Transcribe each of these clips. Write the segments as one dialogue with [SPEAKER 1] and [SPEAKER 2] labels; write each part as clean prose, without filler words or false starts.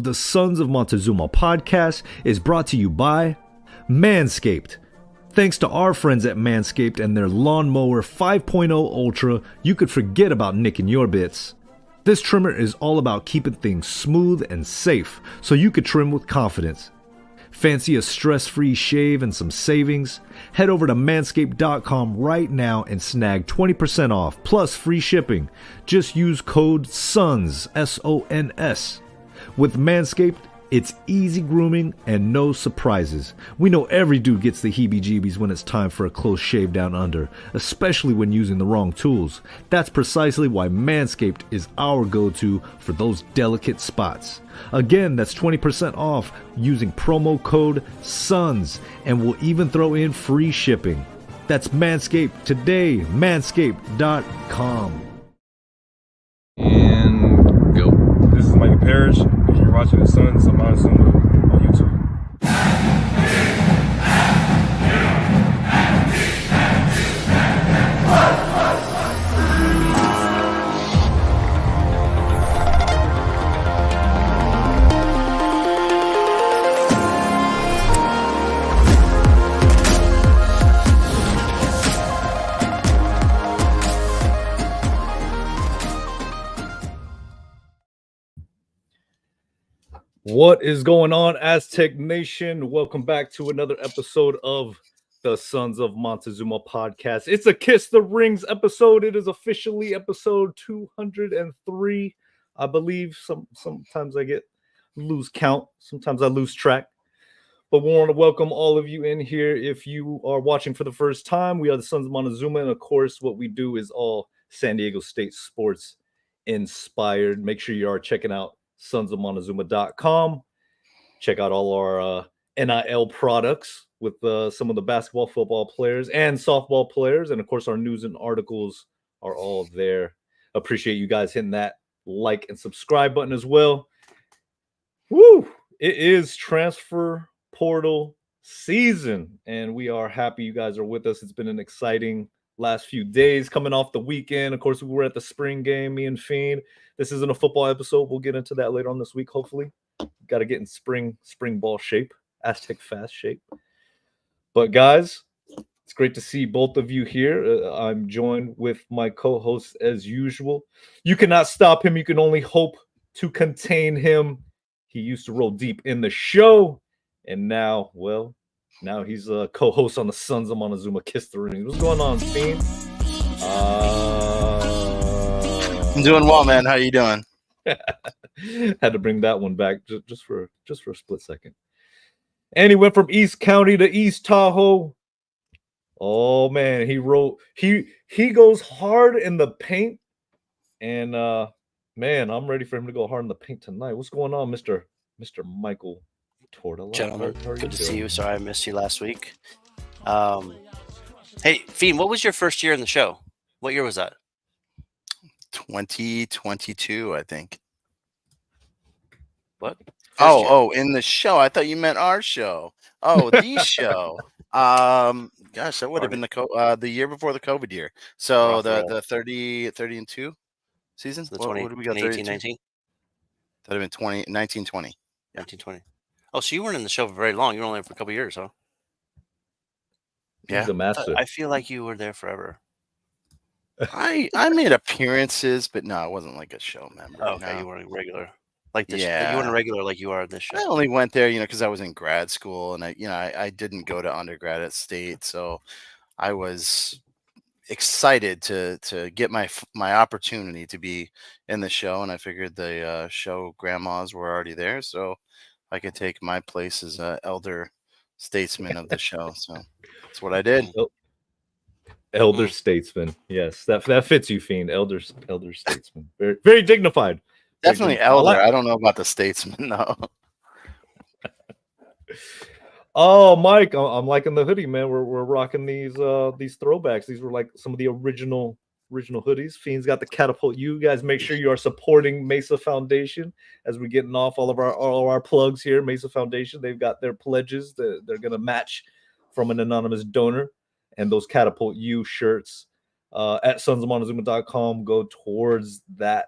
[SPEAKER 1] The Sons of Montezuma podcast is brought to you by Manscaped. Thanks to our friends at Manscaped and their Lawnmower 5.0 Ultra, you could forget about nicking your bits. This trimmer is all about keeping things smooth and safe, so you could trim with confidence. Fancy a stress-free shave and some savings? Head over to manscaped.com right now and snag 20% off plus free shipping. Just use code SONS, S-O-N-S. With Manscaped, it's easy grooming and no surprises. We know every dude gets the heebie-jeebies when it's time for a close shave down under, especially when using the wrong tools. That's precisely why Manscaped is our go-to for those delicate spots. Again, that's 20% off using promo code SONS, and we'll even throw in free shipping. That's Manscaped today, manscaped.com.
[SPEAKER 2] And go.
[SPEAKER 3] This is Micah Parrish, and you're watching the Sons of Montezuma on YouTube.
[SPEAKER 1] What is going on, Aztec Nation? Welcome back to another episode of the Sons of Montezuma podcast. It's a Kiss the Rings episode. It is officially episode 203, I believe. Sometimes I lose count. Sometimes I lose track. But we want to welcome all of you in here. If you are watching for the first time, we are the Sons of Montezuma, and of course, what we do is all San Diego State sports inspired. Make sure you are checking out sonsofmontezuma.com. Check out all our NIL products with some of the basketball, football players and softball players. And of course, our news and articles are all there. Appreciate you guys hitting that like and subscribe button as well. Woo! It is transfer portal season, and we are happy you guys are with us. It's been an exciting last few days coming off the weekend. Of course, we were at the spring game, me and Fiend. This isn't a football episode. We'll get into that later on this week, hopefully. Got to get in spring ball shape, Aztec fast shape. But guys, it's great to see both of you here. I'm joined with my co-host as usual. You cannot stop him. You can only hope to contain him. He used to roll deep in the show, and now he's a co-host on the Sons of Montezuma Kiss the Rings. What's going on, Fiend?
[SPEAKER 2] I'm doing well, man. How you doing?
[SPEAKER 1] Had to bring that one back just for a split second. And he went from East County to East Tahoe. Oh man, he goes hard in the paint, and man, I'm ready for him to go hard in the paint tonight. What's going on, Mr. Michael Tortola?
[SPEAKER 4] Gentlemen, good to see you. Sorry I missed you last week. Hey, Fiend, what was your first year in the show? What year was that?
[SPEAKER 2] 2022, I think.
[SPEAKER 4] What?
[SPEAKER 2] Oh, in the show. I thought you meant our show. Oh, the show. Gosh, that would have been the year before the COVID year. So the 30 and 2 seasons.
[SPEAKER 4] The
[SPEAKER 2] what did we got?
[SPEAKER 4] 18, 19?
[SPEAKER 2] That would have been 19, 20.
[SPEAKER 4] 1920. Oh, so you weren't in the show for very long. You were only there for a couple years, huh?
[SPEAKER 2] Yeah.
[SPEAKER 1] He's the master.
[SPEAKER 4] I feel like you were there forever.
[SPEAKER 2] I made appearerances, but no, it wasn't like a show member.
[SPEAKER 4] Okay,
[SPEAKER 2] no.
[SPEAKER 4] you weren't a regular. Like this,
[SPEAKER 2] Yeah.
[SPEAKER 4] you weren't a regular like you are in this show.
[SPEAKER 2] I only went there, because I was in grad school, and I didn't go to undergrad at State, so I was excited to get my opportunity to be in the show, and I figured the show grandmas were already there, so I could take my place as an elder statesman of the show. So that's what I did.
[SPEAKER 1] Elder statesman, yes, that fits you, Fiend. Elder statesman, very very dignified.
[SPEAKER 2] Definitely elder. I don't know about the statesman, though.
[SPEAKER 1] Oh, Mike, I'm liking the hoodie, man. We're rocking these throwbacks. These were like some of the original hoodies. Fiend's got the Catapult U. Guys, make sure you are supporting Mesa Foundation as we're getting off all of our plugs here. Mesa Foundation, they've got their pledges that they're gonna match from an anonymous donor, and those Catapult U shirts at sonsofmontezuma.com go towards that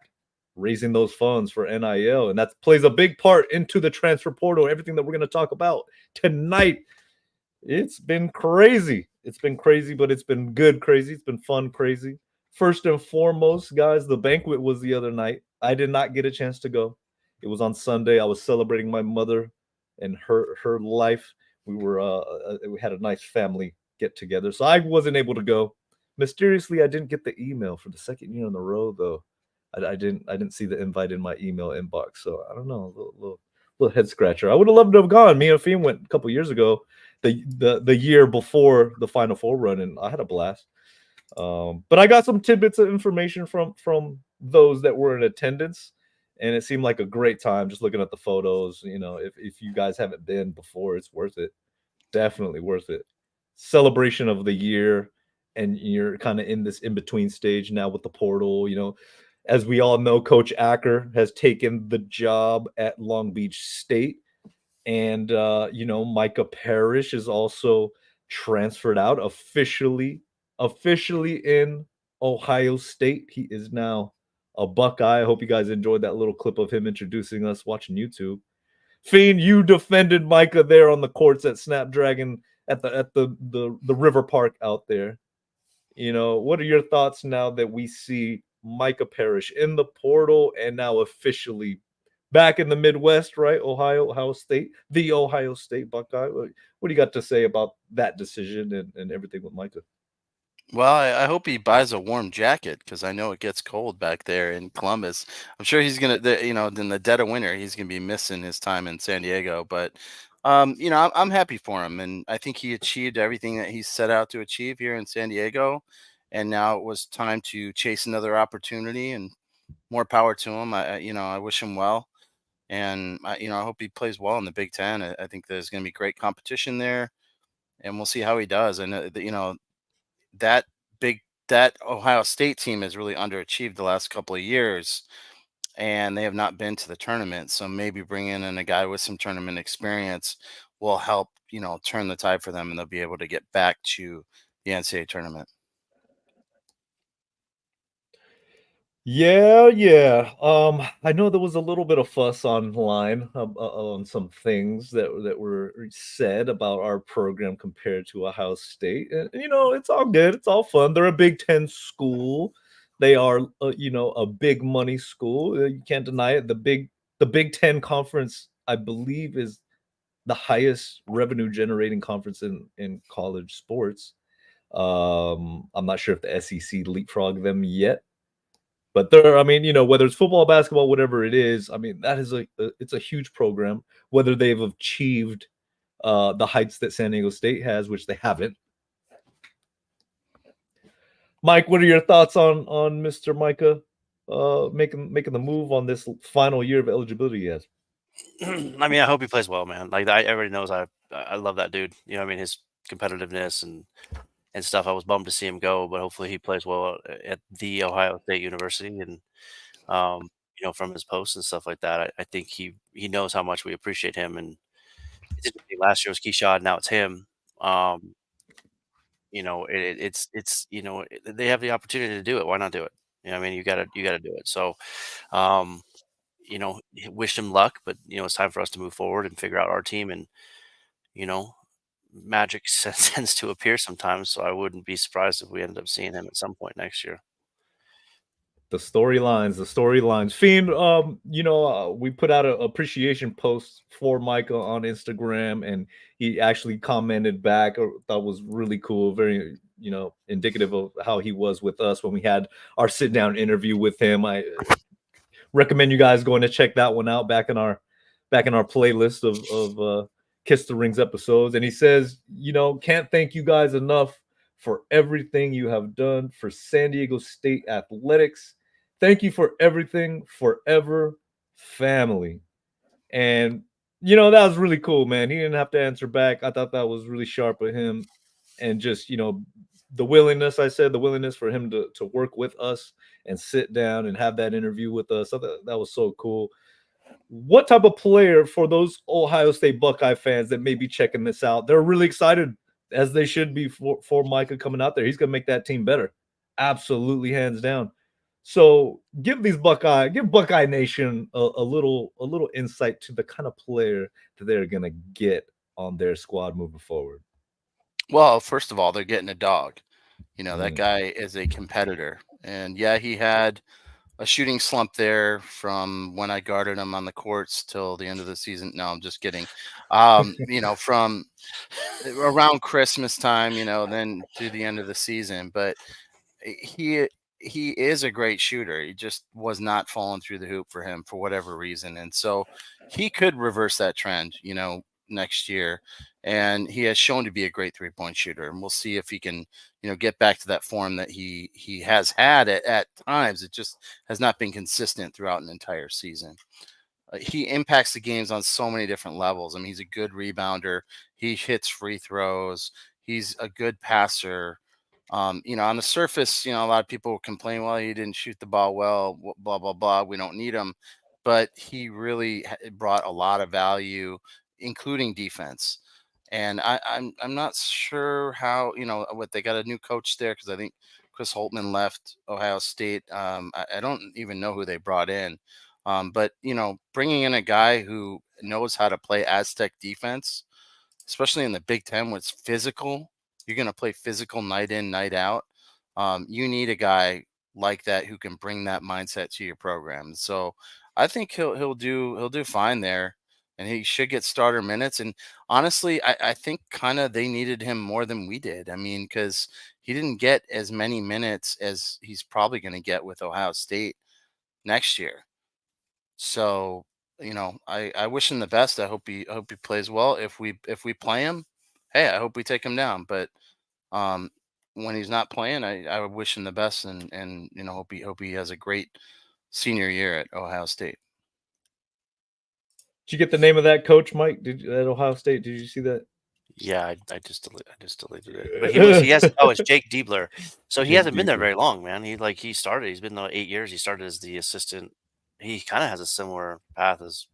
[SPEAKER 1] raising those funds for NIL, and that plays a big part into the transfer portal, everything that we're going to talk about tonight. It's been crazy. It's been crazy, but it's been good crazy. It's been fun crazy. First and foremost, guys, the banquet was the other night. I did not get a chance to go. It was on Sunday. I was celebrating my mother and her life. We had a nice family get together, so I wasn't able to go. Mysteriously, I didn't get the email for the second year in a row, though. I didn't see the invite in my email inbox, so I don't know. Little head scratcher. I would have loved to have gone. Me and Fiem went a couple years ago, the year before the Final Four run, and I had a blast. But I got some tidbits of information from those that were in attendance, and it seemed like a great time. Just looking at the photos, if you guys haven't been before, it's worth it. Definitely worth it. Celebration of the year, and you're kind of in this in-between stage now with the portal. As we all know, Coach Acker has taken the job at Long Beach State. And, Micah Parrish is also transferred out officially in Ohio State. He is now a Buckeye. I hope you guys enjoyed that little clip of him introducing us watching YouTube. Fiend, you defended Micah there on the courts at Snapdragon at the river park out there. What are your thoughts now that we see Micah Parrish in the portal and now officially back in the Midwest, right? Ohio State, the Ohio State Buckeye. What do you got to say about that decision and everything with Micah?
[SPEAKER 2] Well, I hope he buys a warm jacket because I know it gets cold back there in Columbus. I'm sure he's gonna, in the dead of winter, he's gonna be missing his time in San Diego. But, I'm happy for him, and I think he achieved everything that he set out to achieve here in San Diego. And now it was time to chase another opportunity, and more power to him. I wish him well, and I hope he plays well in the Big Ten. I think there's going to be great competition there, and we'll see how he does. And that that Ohio State team has really underachieved the last couple of years, and they have not been to the tournament. So maybe bringing in a guy with some tournament experience will help, turn the tide for them, and they'll be able to get back to the NCAA tournament.
[SPEAKER 1] Yeah. I know there was a little bit of fuss online on some things that were said about our program compared to Ohio State. And, it's all good. It's all fun. They're a Big Ten school. They are, a big money school. You can't deny it. The Big Ten conference, I believe, is the highest revenue generating conference in college sports. I'm not sure if the SEC leapfrogged them yet. But whether it's football, basketball, whatever it is, that is it's a huge program. Whether they've achieved the heights that San Diego State has, which they haven't. Mike, what are your thoughts on Mr. Micah making the move on this final year of eligibility he has?
[SPEAKER 4] I hope he plays well, man. Like everybody knows, I love that dude. His competitiveness and stuff. I was bummed to see him go, but hopefully he plays well at the Ohio State University, and from his posts and stuff like that. I think he knows how much we appreciate him. And last year was Keyshawn, now it's him. They have the opportunity to do it. Why not do it? You gotta do it. So, wished him luck, but it's time for us to move forward and figure out our team. And magic tends to appear sometimes, so I wouldn't be surprised if we ended up seeing him at some point next year.
[SPEAKER 1] The storylines. Fiend, we put out an appreciation post for Micah on Instagram, and he actually commented back. That was really cool. Very, indicative of how he was with us when we had our sit-down interview with him. I recommend you guys going to check that one out back in our playlist of Kiss the Rings episodes. And he says, can't thank you guys enough for everything you have done for San Diego State athletics. Thank you for everything, forever, family. And, that was really cool, man. He didn't have to answer back. I thought that was really sharp of him. And just, the willingness for him to work with us and sit down and have that interview with us. I thought that was so cool. What type of player, for those Ohio State Buckeye fans that may be checking this out, they're really excited, as they should be, for Micah coming out there. He's going to make that team better. Absolutely, hands down. So give Buckeye Nation a little insight to the kind of player that they're gonna get on their squad moving forward.
[SPEAKER 2] Well, first of all, they're getting a dog. That
[SPEAKER 1] Mm.
[SPEAKER 2] guy is a competitor. And yeah, he had a shooting slump there from when I guarded him on the courts till the end of the season. No, I'm just kidding. From around Christmas time, then to the end of the season. But he is a great shooter. He just was not falling through the hoop for him for whatever reason. And so he could reverse that trend, next year. And he has shown to be a great 3-point shooter. And we'll see if he can, get back to that form that he has had at times. It just has not been consistent throughout an entire season. He impacts the games on so many different levels. I mean, he's a good rebounder. He hits free throws. He's a good passer. On the surface, a lot of people complain, well, he didn't shoot the ball well, blah, blah, blah. We don't need him. But he really brought a lot of value, including defense. And I'm not sure how, what they got a new coach there because I think Chris Holtman left Ohio State. I don't even know who they brought in. But bringing in a guy who knows how to play Aztec defense, especially in the Big Ten, where it's physical, you're going to play physical night in, night out. You need a guy like that who can bring that mindset to your program. So I think he'll do fine there, and he should get starter minutes. And honestly, I think kind of they needed him more than we did. I mean, because he didn't get as many minutes as he's probably going to get with Ohio State next year. So, I wish him the best. I hope he plays well. If we play him, hey, I hope we take him down. But when he's not playing, I would wish him the best and hope he has a great senior year at Ohio State.
[SPEAKER 1] Did you get the name of that coach, Mike? At Ohio State? Did you see that?
[SPEAKER 4] Yeah, I just deleted it. But it's Jake Diebler. So he
[SPEAKER 1] Jake
[SPEAKER 4] hasn't been there
[SPEAKER 1] Diebler.
[SPEAKER 4] very long, man. He's been there 8 years. He started as the assistant. He kind of has a similar path as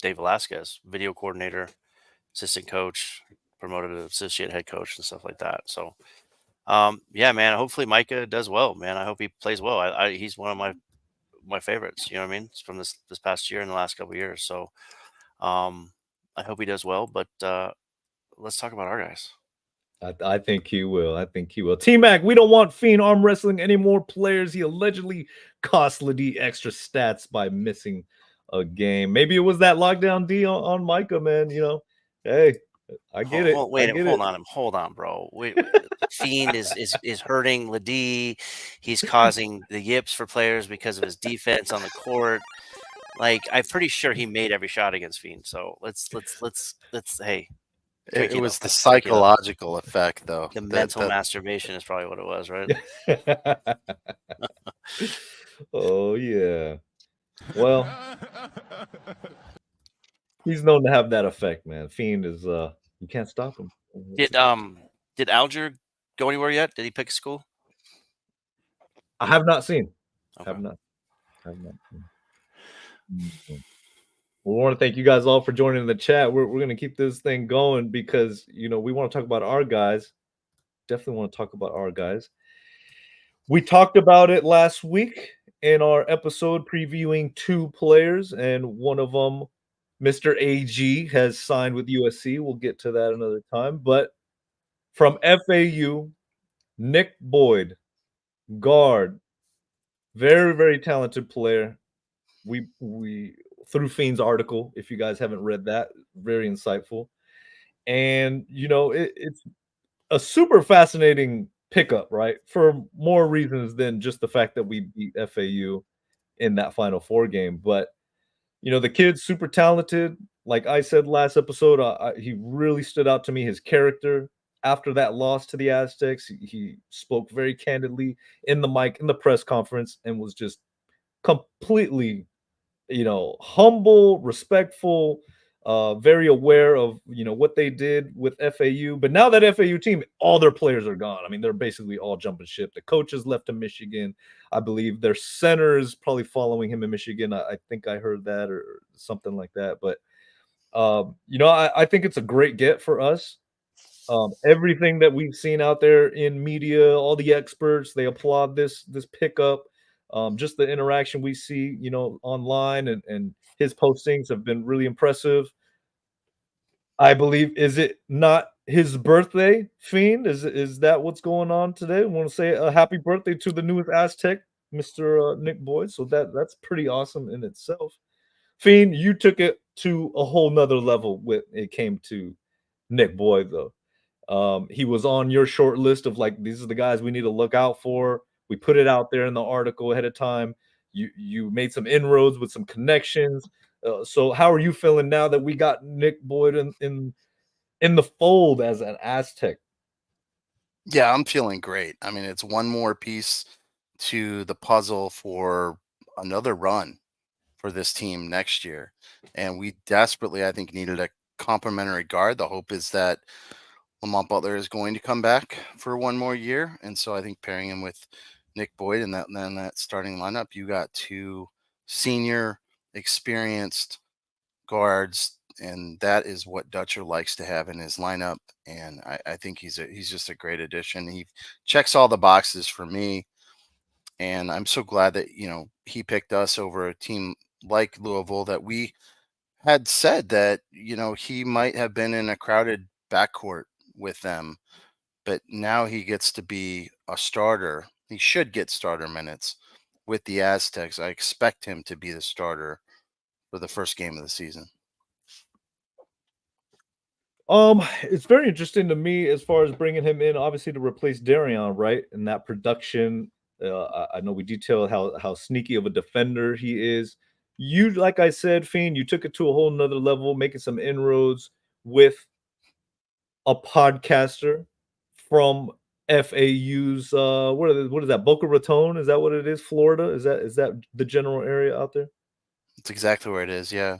[SPEAKER 4] Dave Velasquez, video coordinator, assistant coach, promoted to associate head coach and stuff like that. So yeah, man, hopefully Micah does well, man. I hope he plays well. He's one of my favorites, you know what I mean? It's from this past year and the last couple of years. So I hope he does well, but let's talk about our guys.
[SPEAKER 1] I think he will. I think he will. T-Mac, we don't want Fiend arm wrestling any more players. He allegedly cost Ladie extra stats by missing a game. Maybe it was that lockdown D on Micah, man. Hey, I get it.
[SPEAKER 4] Hold on, bro. Fiend is hurting Ladie. He's causing the yips for players because of his defense on the court. Like, I'm pretty sure he made every shot against Fiend. So let's hey.
[SPEAKER 2] It was the psychological effect, though.
[SPEAKER 4] The mental masturbation is probably what it was, right?
[SPEAKER 1] Oh yeah. Well, he's known to have that effect, man. Fiend is you can't stop him.
[SPEAKER 4] Did Alger go anywhere yet? Did he pick a school?
[SPEAKER 1] I have not seen.
[SPEAKER 4] Okay.
[SPEAKER 1] Have not seen. Mm-hmm. We want to thank you guys all for joining the chat. We're going to keep this thing going because, we want to talk about our guys. Definitely want to talk about our guys. We talked about it last week in our episode previewing 2 players, and one of them, Mr. AG, has signed with USC. We'll get to that another time. But from FAU, Nick Boyd, guard, very, very talented player. We through Fiend's article, if you guys haven't read that, very insightful. And it's a super fascinating pickup, right? For more reasons than just the fact that we beat FAU in that Final Four game. But the kid's super talented. Like I said last episode, he really stood out to me. His character after that loss to the Aztecs, he spoke very candidly in the mic in the press conference and was just completely humble, respectful, very aware of what they did with FAU. But now that FAU team, all their players are gone. I mean, they're basically all jumping ship. The coaches left to Michigan. I believe their center is probably following him in Michigan. I think I heard that or something like that. But I think it's a great get for us. Everything that we've seen out there in media, all the experts, they applaud this pickup. Just the interaction we see, online and his postings have been really impressive. I believe, is it not his birthday, Fiend? Is that what's going on today? I want to say a happy birthday to the newest Aztec, Mr. Nick Boyd. So that's pretty awesome in itself. Fiend, you took it to a whole nother level when it came to Nick Boyd, though. He was on your short list of like, these are the guys we need to look out for. We put it out there in the article ahead of time. You made some inroads with some connections. So how are you feeling now that we got Nick Boyd in the fold as an Aztec?
[SPEAKER 2] Yeah, I'm feeling great. I mean, it's one more piece to the puzzle for another run for this team next year. And we desperately, I think, needed a complementary guard. The hope is that Lamont Butler is going to come back for one more year. And so I think pairing him with Nick Boyd and then that starting lineup, you got two senior experienced guards, and that is what Dutcher likes to have in his lineup. And I think he's just a great addition. He checks all the boxes for me. And I'm so glad that, he picked us over a team like Louisville that we had said that, he might have been in a crowded backcourt with them, but now he gets to be a starter. He should get starter minutes with the Aztecs. I expect him to be the starter for the first game of the season.
[SPEAKER 1] It's very interesting to me as far as bringing him in, obviously to replace Darion, right? And that production. I know we detailed how sneaky of a defender he is. You, like I said, Fiend, you took it to a whole nother level, making some inroads with a podcaster from FAU's what is that, Boca Raton? Is that what it is? Florida? Is that the general area out there?
[SPEAKER 2] That's exactly where it is, yeah.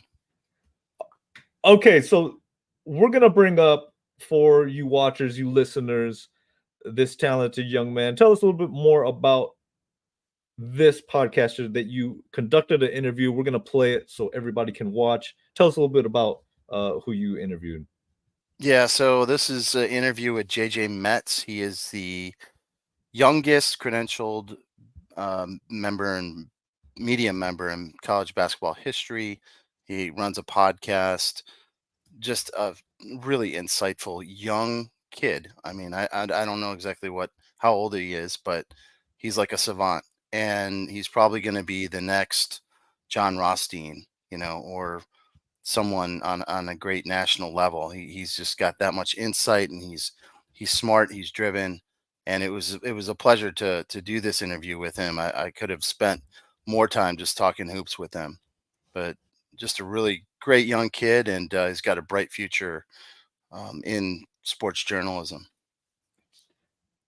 [SPEAKER 1] Okay, so we're gonna bring up for you watchers, you listeners, this talented young man. Tell us a little bit more about this podcaster that you conducted an interview. We're gonna play it so everybody can watch. Tell us a little bit about who you interviewed.
[SPEAKER 2] Yeah, so this is an interview with JJ Metz. He is the youngest credentialed member and media member in college basketball history. He runs a podcast, just a really insightful young kid. I mean, I don't know exactly how old he is, but he's like a savant, and he's probably going to be the next John Rothstein, or someone on a great national level. He's just got that much insight, and he's smart, he's driven, and it was a pleasure to do this interview with him. I could have spent more time just talking hoops with him, but just a really great young kid, and he's got a bright future in sports journalism.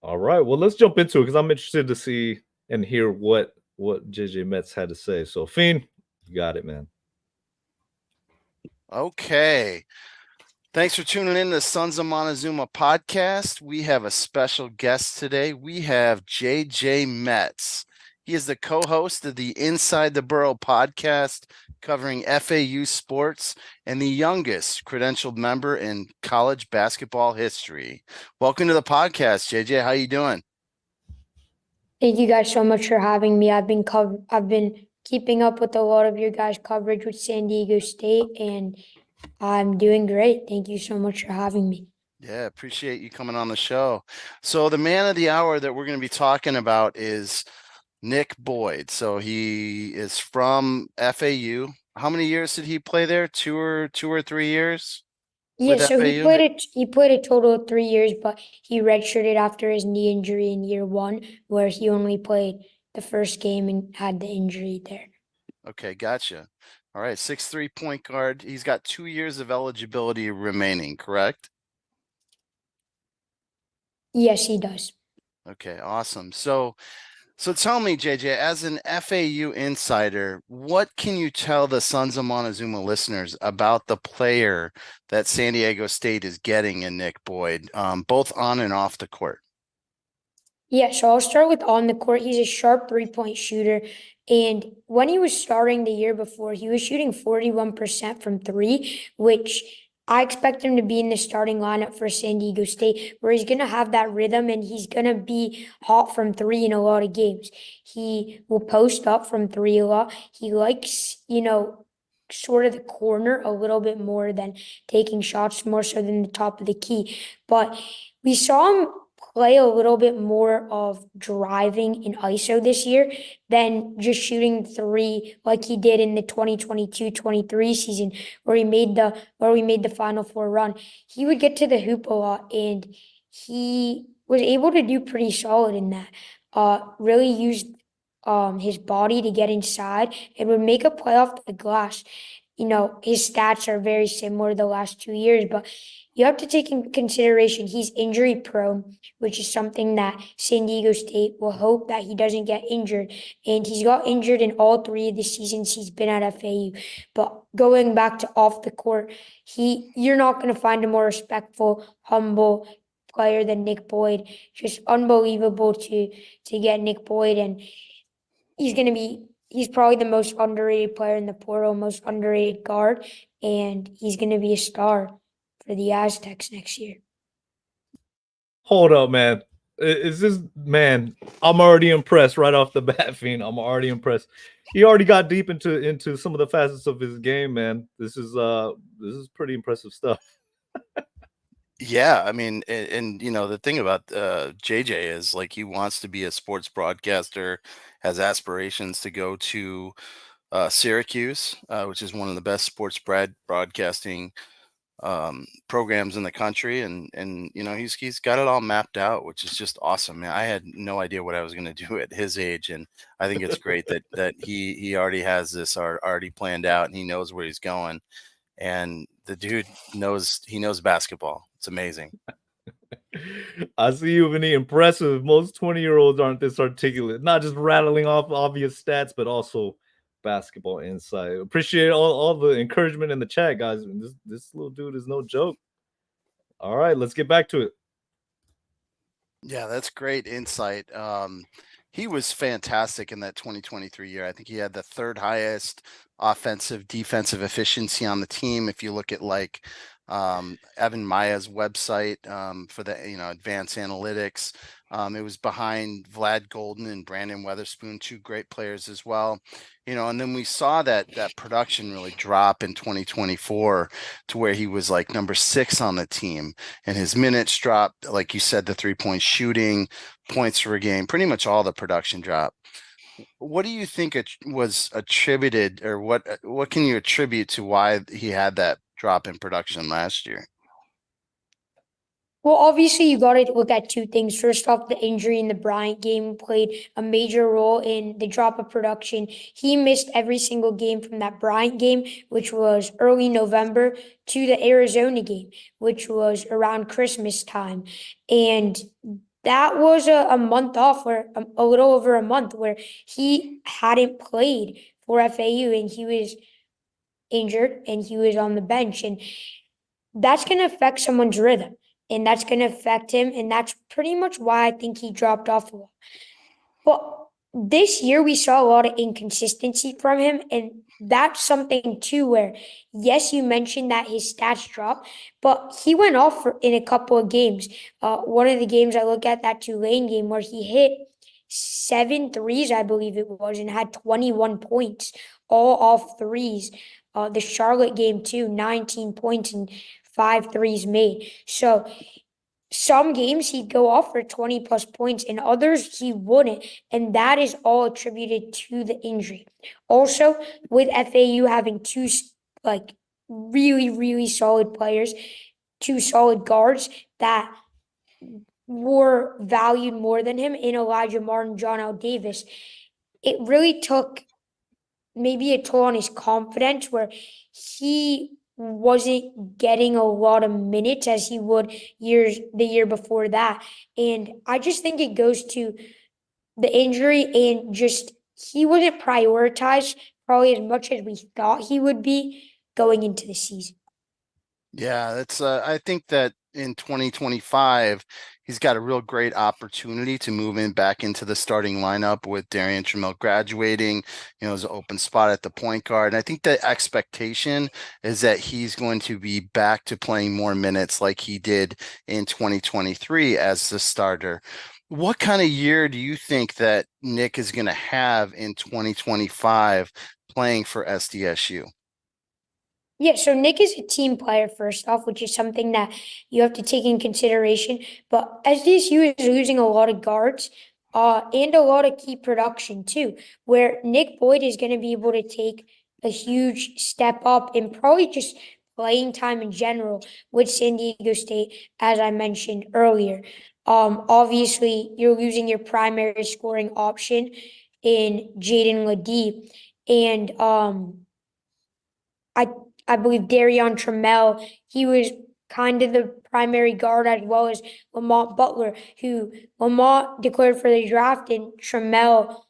[SPEAKER 1] All right, well, let's jump into it because I'm interested to see and hear what JJ Metz had to say. So, Fiend, you got it, man.
[SPEAKER 2] Okay. Thanks for tuning in to the Sons of Montezuma podcast. We have a special guest today. We have JJ Metz. He is the co-host of the Inside the Borough podcast, covering FAU sports, and the youngest credentialed member in college basketball history. Welcome to the podcast, JJ. How you doing?
[SPEAKER 5] Thank you guys so much for having me. I've been keeping up with a lot of your guys' coverage with San Diego State, and I'm doing great. Thank you so much for having me.
[SPEAKER 2] Yeah, appreciate you coming on the show. So the man of the hour that we're going to be talking about is Nick Boyd. So he is from FAU. How many years did he play there? Two or 3 years?
[SPEAKER 5] Yeah, so
[SPEAKER 2] FAU?
[SPEAKER 5] he played a total of 3 years, but he redshirted after his knee injury in year one, where he only played the first game and had the injury there.
[SPEAKER 2] Okay, gotcha. All right, 6'3" point guard. He's got 2 years of eligibility remaining, correct?
[SPEAKER 5] Yes, he does.
[SPEAKER 2] Okay, awesome. So tell me, JJ, as an FAU insider, what can you tell the Sons of Montezuma listeners about the player that San Diego State is getting in Nick Boyd, both on and off the court?
[SPEAKER 5] Yeah, so I'll start with on the court. He's a sharp three-point shooter. And when he was starting the year before, he was shooting 41% from three, which I expect him to be in the starting lineup for San Diego State, where he's going to have that rhythm and he's going to be hot from three in a lot of games. He will post up from three a lot. He likes, sort of the corner a little bit more than taking shots, more so than the top of the key. But we saw him play a little bit more of driving in ISO this year than just shooting three like he did in the 2022-23 season where we made the Final Four run. He would get to the hoop a lot and he was able to do pretty solid in that. Really used his body to get inside and would make a play off the glass. His stats are very similar the last 2 years, but you have to take in consideration he's injury prone, which is something that San Diego State will hope that he doesn't get injured. And he's got injured in all 3 of the seasons he's been at FAU. But going back to off the court, you're not going to find a more respectful, humble player than Nick Boyd. Just unbelievable to get Nick Boyd, and he's probably the most underrated player in the portal, most underrated guard, and he's going to be a star for the Aztecs next year.
[SPEAKER 1] Hold up, man. Is this man? I'm already impressed right off the bat, Fiend. I'm already impressed. He already got deep into some of the facets of his game, man. This is pretty impressive stuff.
[SPEAKER 2] Yeah, I mean, and the thing about JJ is like he wants to be a sports broadcaster, has aspirations to go to Syracuse, which is one of the best sports broadcasting programs in the country, and he's got it all mapped out, which is just awesome. Man, I had no idea what I was going to do at his age, and I think it's great that he already has this already planned out, and he knows where he's going, and the dude knows basketball. It's amazing.
[SPEAKER 1] I see you, Vinny. Impressive. Most 20-year-olds aren't this articulate, not just rattling off obvious stats, but also basketball insight. Appreciate all the encouragement in the chat, guys. This little dude is no joke. All right, let's get back to it.
[SPEAKER 2] Yeah, that's great insight. He was fantastic in that 2023 year. I think he had the 3rd highest offensive defensive efficiency on the team. If you look at like Evan Maya's website for the advanced analytics, it was behind Vlad Golden and Brandon Weatherspoon, 2 great players as well. And then we saw that production really drop in 2024 to where he was like number 6 on the team, and his minutes dropped, like you said, the 3-point shooting, points per game, pretty much all the production dropped. What do you think it was attributed, or what can you attribute to why he had that drop in production last year?
[SPEAKER 5] Well, obviously, you got to look at 2 things. First off, the injury in the Bryant game played a major role in the drop of production. He missed every single game from that Bryant game, which was early November, to the Arizona game, which was around Christmas time. And that was a month off, or a little over a month, where he hadn't played for FAU and he was injured and he was on the bench. And that's going to affect someone's rhythm. And that's going to affect him. And that's pretty much why I think he dropped off a lot. But this year, we saw a lot of inconsistency from him. And that's something, too, where, yes, you mentioned that his stats dropped, but he went off in a couple of games. One of the games I look at, that Tulane game, where he hit 7 threes, I believe it was, and had 21 points, all off threes. The Charlotte game, too, 19 points and 5 threes made. So some games he'd go off for 20 plus points, and others he wouldn't. And that is all attributed to the injury. Also, with FAU having 2 really, really solid players, 2 solid guards that were valued more than him in Elijah Martin, John L. Davis, it really took maybe a toll on his confidence, where he wasn't getting a lot of minutes as he would the year before that. And I just think it goes to the injury, and just he wasn't prioritized probably as much as we thought he would be going into the season.
[SPEAKER 2] Yeah, that's I think that in 2025, he's got a real great opportunity to move in back into the starting lineup with Darian Trammell graduating. There's an open spot at the point guard. And I think the expectation is that he's going to be back to playing more minutes like he did in 2023 as the starter. What kind of year do you think that Nick is going to have in 2025 playing for SDSU?
[SPEAKER 5] Yeah, so Nick is a team player, first off, which is something that you have to take in consideration. But SDSU is losing a lot of guards and a lot of key production too, where Nick Boyd is going to be able to take a huge step up in probably just playing time in general with San Diego State, as I mentioned earlier. Obviously, you're losing your primary scoring option in Jaden Ledee, and I believe Darian Trammell, he was kind of the primary guard, as well as Lamont Butler, who Lamont declared for the draft, and Trammell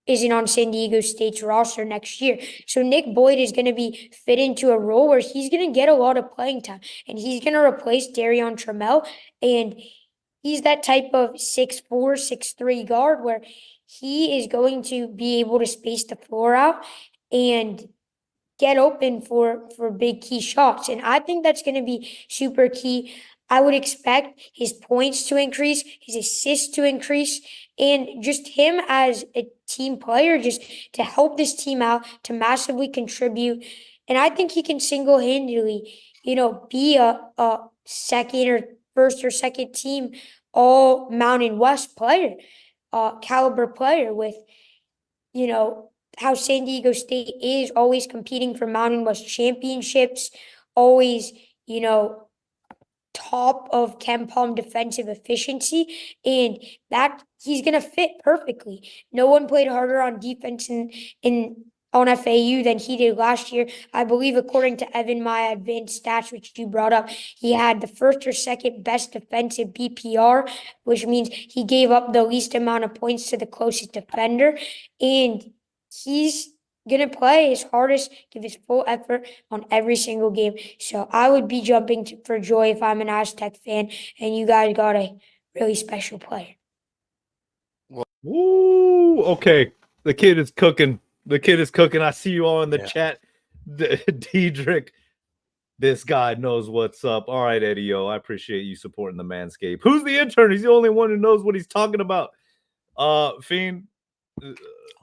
[SPEAKER 5] isn't on San Diego State's roster next year. So Nick Boyd is going to be fit into a role where he's going to get a lot of playing time, and he's going to replace Darian Trammell. And he's that type of 6'4", 6'3" guard where he is going to be able to space the floor out and get open for big key shots. And I think that's going to be super key. I would expect his points to increase, his assists to increase, and just him as a team player, just to help this team out, to massively contribute. And I think he can single-handedly, be a second or first or second team all Mountain West player, caliber player with, how San Diego State is always competing for Mountain West championships, always, top of KenPom defensive efficiency, and that he's gonna fit perfectly. No one played harder on defense in on FAU than he did last year. I believe, according to Evan Maya advanced stats, which you brought up, he had the first or second best defensive BPR, which means he gave up the least amount of points to the closest defender, and he's gonna play his hardest, give his full effort on every single game. So I would be jumping for joy if I'm an Aztec fan, and you guys got a really special player.
[SPEAKER 1] Woo! Okay, the kid is cooking. The kid is cooking. I see you all in the
[SPEAKER 4] Yeah.
[SPEAKER 1] chat, Diedrich. This guy knows what's up. All right, Eddie, I appreciate you supporting the Manscaped. Who's the intern? He's the only one who knows what he's talking about. Fiend.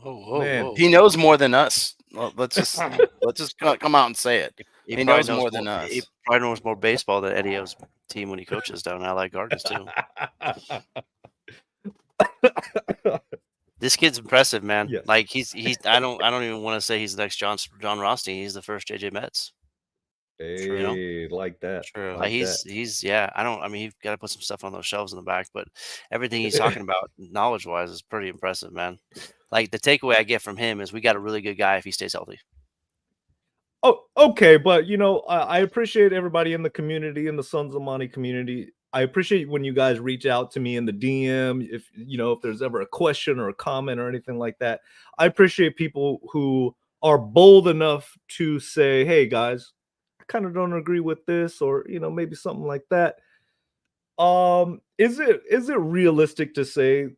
[SPEAKER 1] Man.
[SPEAKER 2] He knows more than us. Well, let's just come out and say it. He knows more than us.
[SPEAKER 4] He probably knows more baseball than Eddie's team when he coaches down in Allied Gardens too. This kid's impressive, man.
[SPEAKER 1] Yes.
[SPEAKER 4] Like he's I don't even want to say he's the next John Rothstein. He's the first JJ Metz.
[SPEAKER 1] Hey, like that.
[SPEAKER 4] True.
[SPEAKER 1] Like
[SPEAKER 4] Like he's yeah. He's got to put some stuff on those shelves in the back, but everything he's talking about knowledge wise is pretty impressive, man. Like the takeaway I get from him is we got a really good guy if he stays healthy.
[SPEAKER 1] Oh, okay, but I appreciate everybody in the community, in the Sons of Monty community. I appreciate when you guys reach out to me in the DM if there's ever a question or a comment or anything like that. I appreciate people who are bold enough to say, "Hey guys, I kind of don't agree with this," or maybe something like that. Is it realistic to say,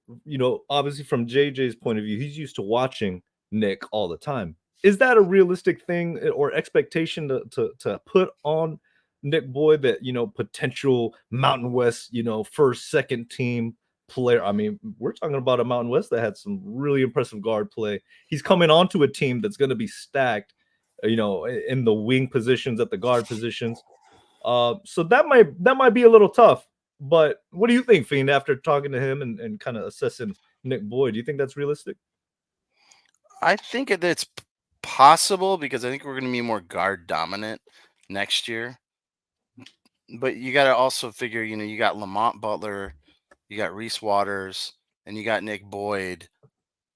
[SPEAKER 1] obviously from JJ's point of view, he's used to watching Nick all the time. Is that a realistic thing or expectation to put on Nick Boyd that potential Mountain West first second team player? I mean, we're talking about a Mountain West that had some really impressive guard play. He's coming onto a team that's going to be stacked, in the wing positions, at the guard positions. So that might be a little tough. But what do you think, Fiend, after talking to him and kind of assessing Nick Boyd? Do you think that's realistic?
[SPEAKER 2] I think it's possible because I think we're going to be more guard dominant next year. But you got to also figure, you got Lamont Butler, you got Reese Waters, and you got Nick Boyd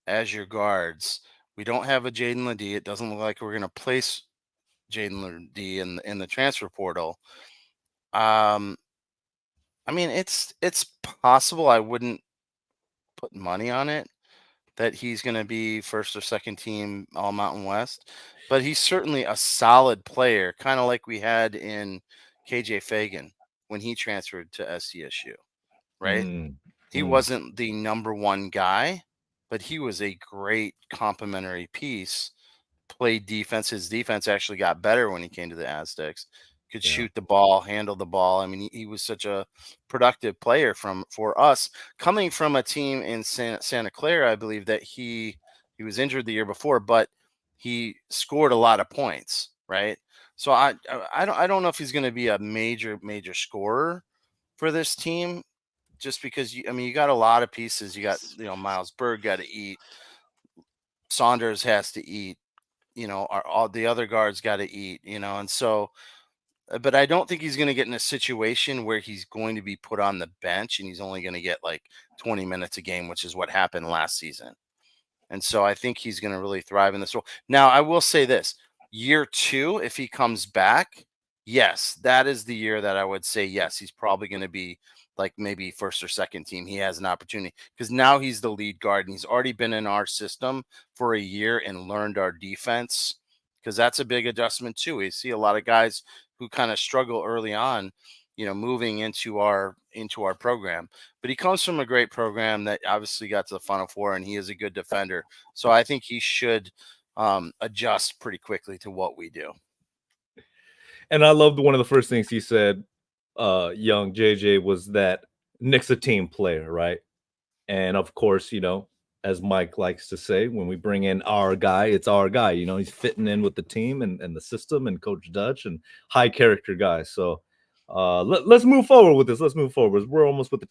[SPEAKER 2] as your guards. We don't have a Jaden Ledee. It doesn't look like we're going to place Jaden Ledee in the transfer portal. I mean, it's possible. I wouldn't put money on it, that he's going to be first or second team All Mountain West, but he's certainly a solid player, kind of like we had in KJ Fagan when he transferred to SDSU, right? He wasn't the number one guy, but he was a great complementary piece. Played defense. His defense actually got better when he came to the Aztecs. Could shoot the ball, handle the ball. I mean, he was such a productive player for us. Coming from a team in Santa Clara, I believe that he was injured the year before, but he scored a lot of points, right? So I don't know if he's going to be a major scorer for this team, just because you got a lot of pieces. You got Miles Berg got to eat. Saunders has to eat. All the other guards got to eat, and so, but I don't think he's going to get in a situation where he's going to be put on the bench and he's only going to get like 20 minutes a game, which is what happened last season. And so I think he's going to really thrive in this role. Now, I will say this, year 2, if he comes back, yes, that is the year that I would say, yes, he's probably going to be like maybe first or second team. He has an opportunity because now he's the lead guard and he's already been in our system for a year and learned our defense, because that's a big adjustment too. We see a lot of guys who kind of struggle early on, moving into our program, but he comes from a great program that obviously got to the Final Four, and he is a good defender. So I think he should adjust pretty quickly to what we do.
[SPEAKER 1] And I loved one of the first things he said, young JJ, was that Nick's a team player, right? And of course, as Mike likes to say, when we bring in our guy, it's our guy. He's fitting in with the team and the system, and Coach Dutch, and high character guy. So let's move forward with this. Let's move forward. We're almost with the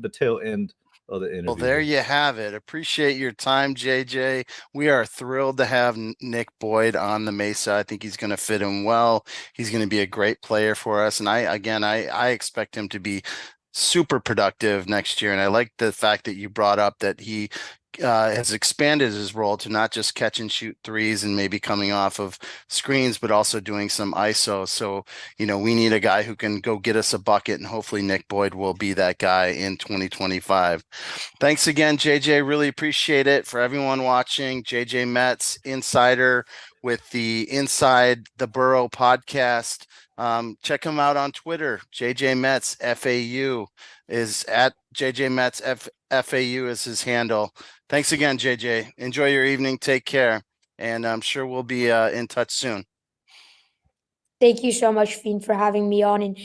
[SPEAKER 1] tail end of the interview.
[SPEAKER 2] Well, there you have it. Appreciate your time, JJ. We are thrilled to have Nick Boyd on the Mesa. I think he's going to fit in well. He's going to be a great player for us. And I expect him to be super productive next year. And I like the fact that you brought up that he has expanded his role to not just catch and shoot threes and maybe coming off of screens, but also doing some ISO. So, we need a guy who can go get us a bucket, and hopefully Nick Boyd will be that guy in 2025. Thanks again, JJ. Really appreciate it. For everyone watching, JJ Metz, Insider with the Inside the Borough podcast. Check him out on Twitter. JJ Metz FAU is at JJ Metz FAU is his handle. Thanks again, JJ. Enjoy your evening. Take care. And I'm sure we'll be in touch soon.
[SPEAKER 5] Thank you so much, Fiend, for having me on. And,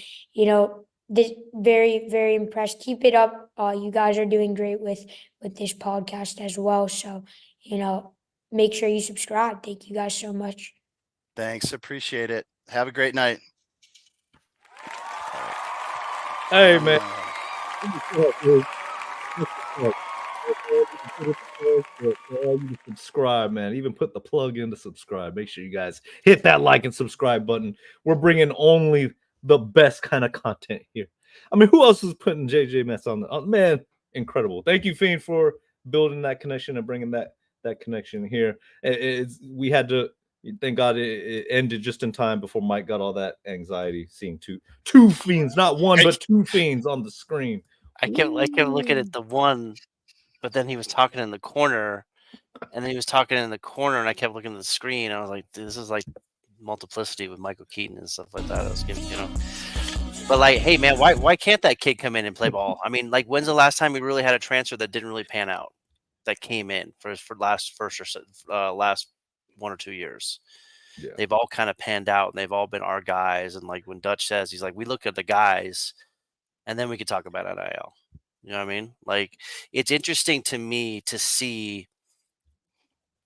[SPEAKER 5] very, very impressed. Keep it up. You guys are doing great with this podcast as well. So, make sure you subscribe. Thank you guys so much.
[SPEAKER 2] Thanks. Appreciate it. Have a great night.
[SPEAKER 1] Hey, man. Subscribe, man. Even put the plug in to subscribe. Make sure you guys hit that like and subscribe button. We're bringing only the best kind of content here. I mean, who else is putting JJ Metz on the man? Incredible. Thank you, Fiend, for building that connection and bringing that connection here. We had to, thank God it ended just in time before Mike got all that anxiety seeing two Fiends, not one, but two Fiends on the screen.
[SPEAKER 4] I kept looking at the one, but then he was talking in the corner, and then he was talking in the corner, and I kept looking at the screen. I was like, this is like multiplicity with Michael Keaton and stuff like that. I was giving, But like, hey man, why can't that kid come in and play ball? I mean, like, when's the last time we really had a transfer that didn't really pan out, that came in for last 1 or 2 years? Yeah. They've all kind of panned out, and they've all been our guys. And like when Dutch says, he's like, we look at the guys, and then we could talk about NIL. You know what I mean? Like, it's interesting to me to see.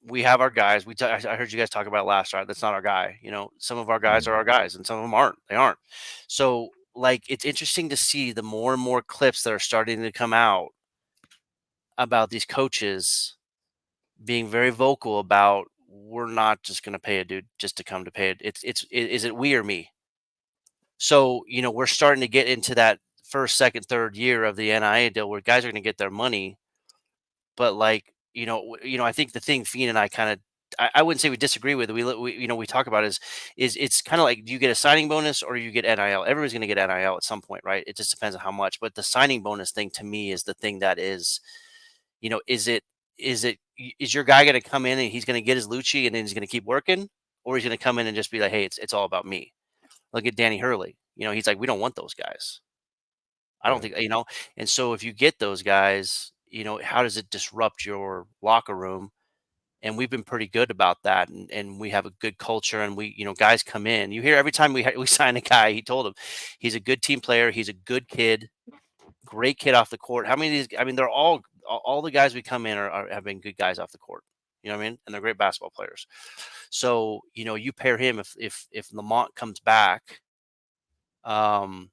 [SPEAKER 4] We have our guys. I heard you guys talk about last, right? That's not our guy. Some of our guys are our guys, and some of them aren't. They aren't. So, like, it's interesting to see the more and more clips that are starting to come out about these coaches being very vocal about, we're not just going to pay a dude just to come to pay it. Is it we or me? So, we're starting to get into that first, second, third year of the NIL deal where guys are going to get their money. But like, I think the thing Fiend and I kind of, I wouldn't say we disagree with it. We talk about is it's kind of like, do you get a signing bonus or you get NIL? Everybody's going to get NIL at some point, right? It just depends on how much. But the signing bonus thing to me is the thing that is, is it is your guy going to come in and he's going to get his Lucci and then he's going to keep working, or he's going to come in and just be like, hey, it's all about me. Look at Danny Hurley. He's like, we don't want those guys. I don't think, and so if you get those guys, how does it disrupt your locker room? And we've been pretty good about that, and we have a good culture, and guys come in. You hear every time we sign a guy, he told him he's a good team player, he's a good kid, great kid off the court. How many of these? I mean, they're all the guys we come in have been good guys off the court. You know what I mean? And they're great basketball players. So you pair him if Lamont comes back, and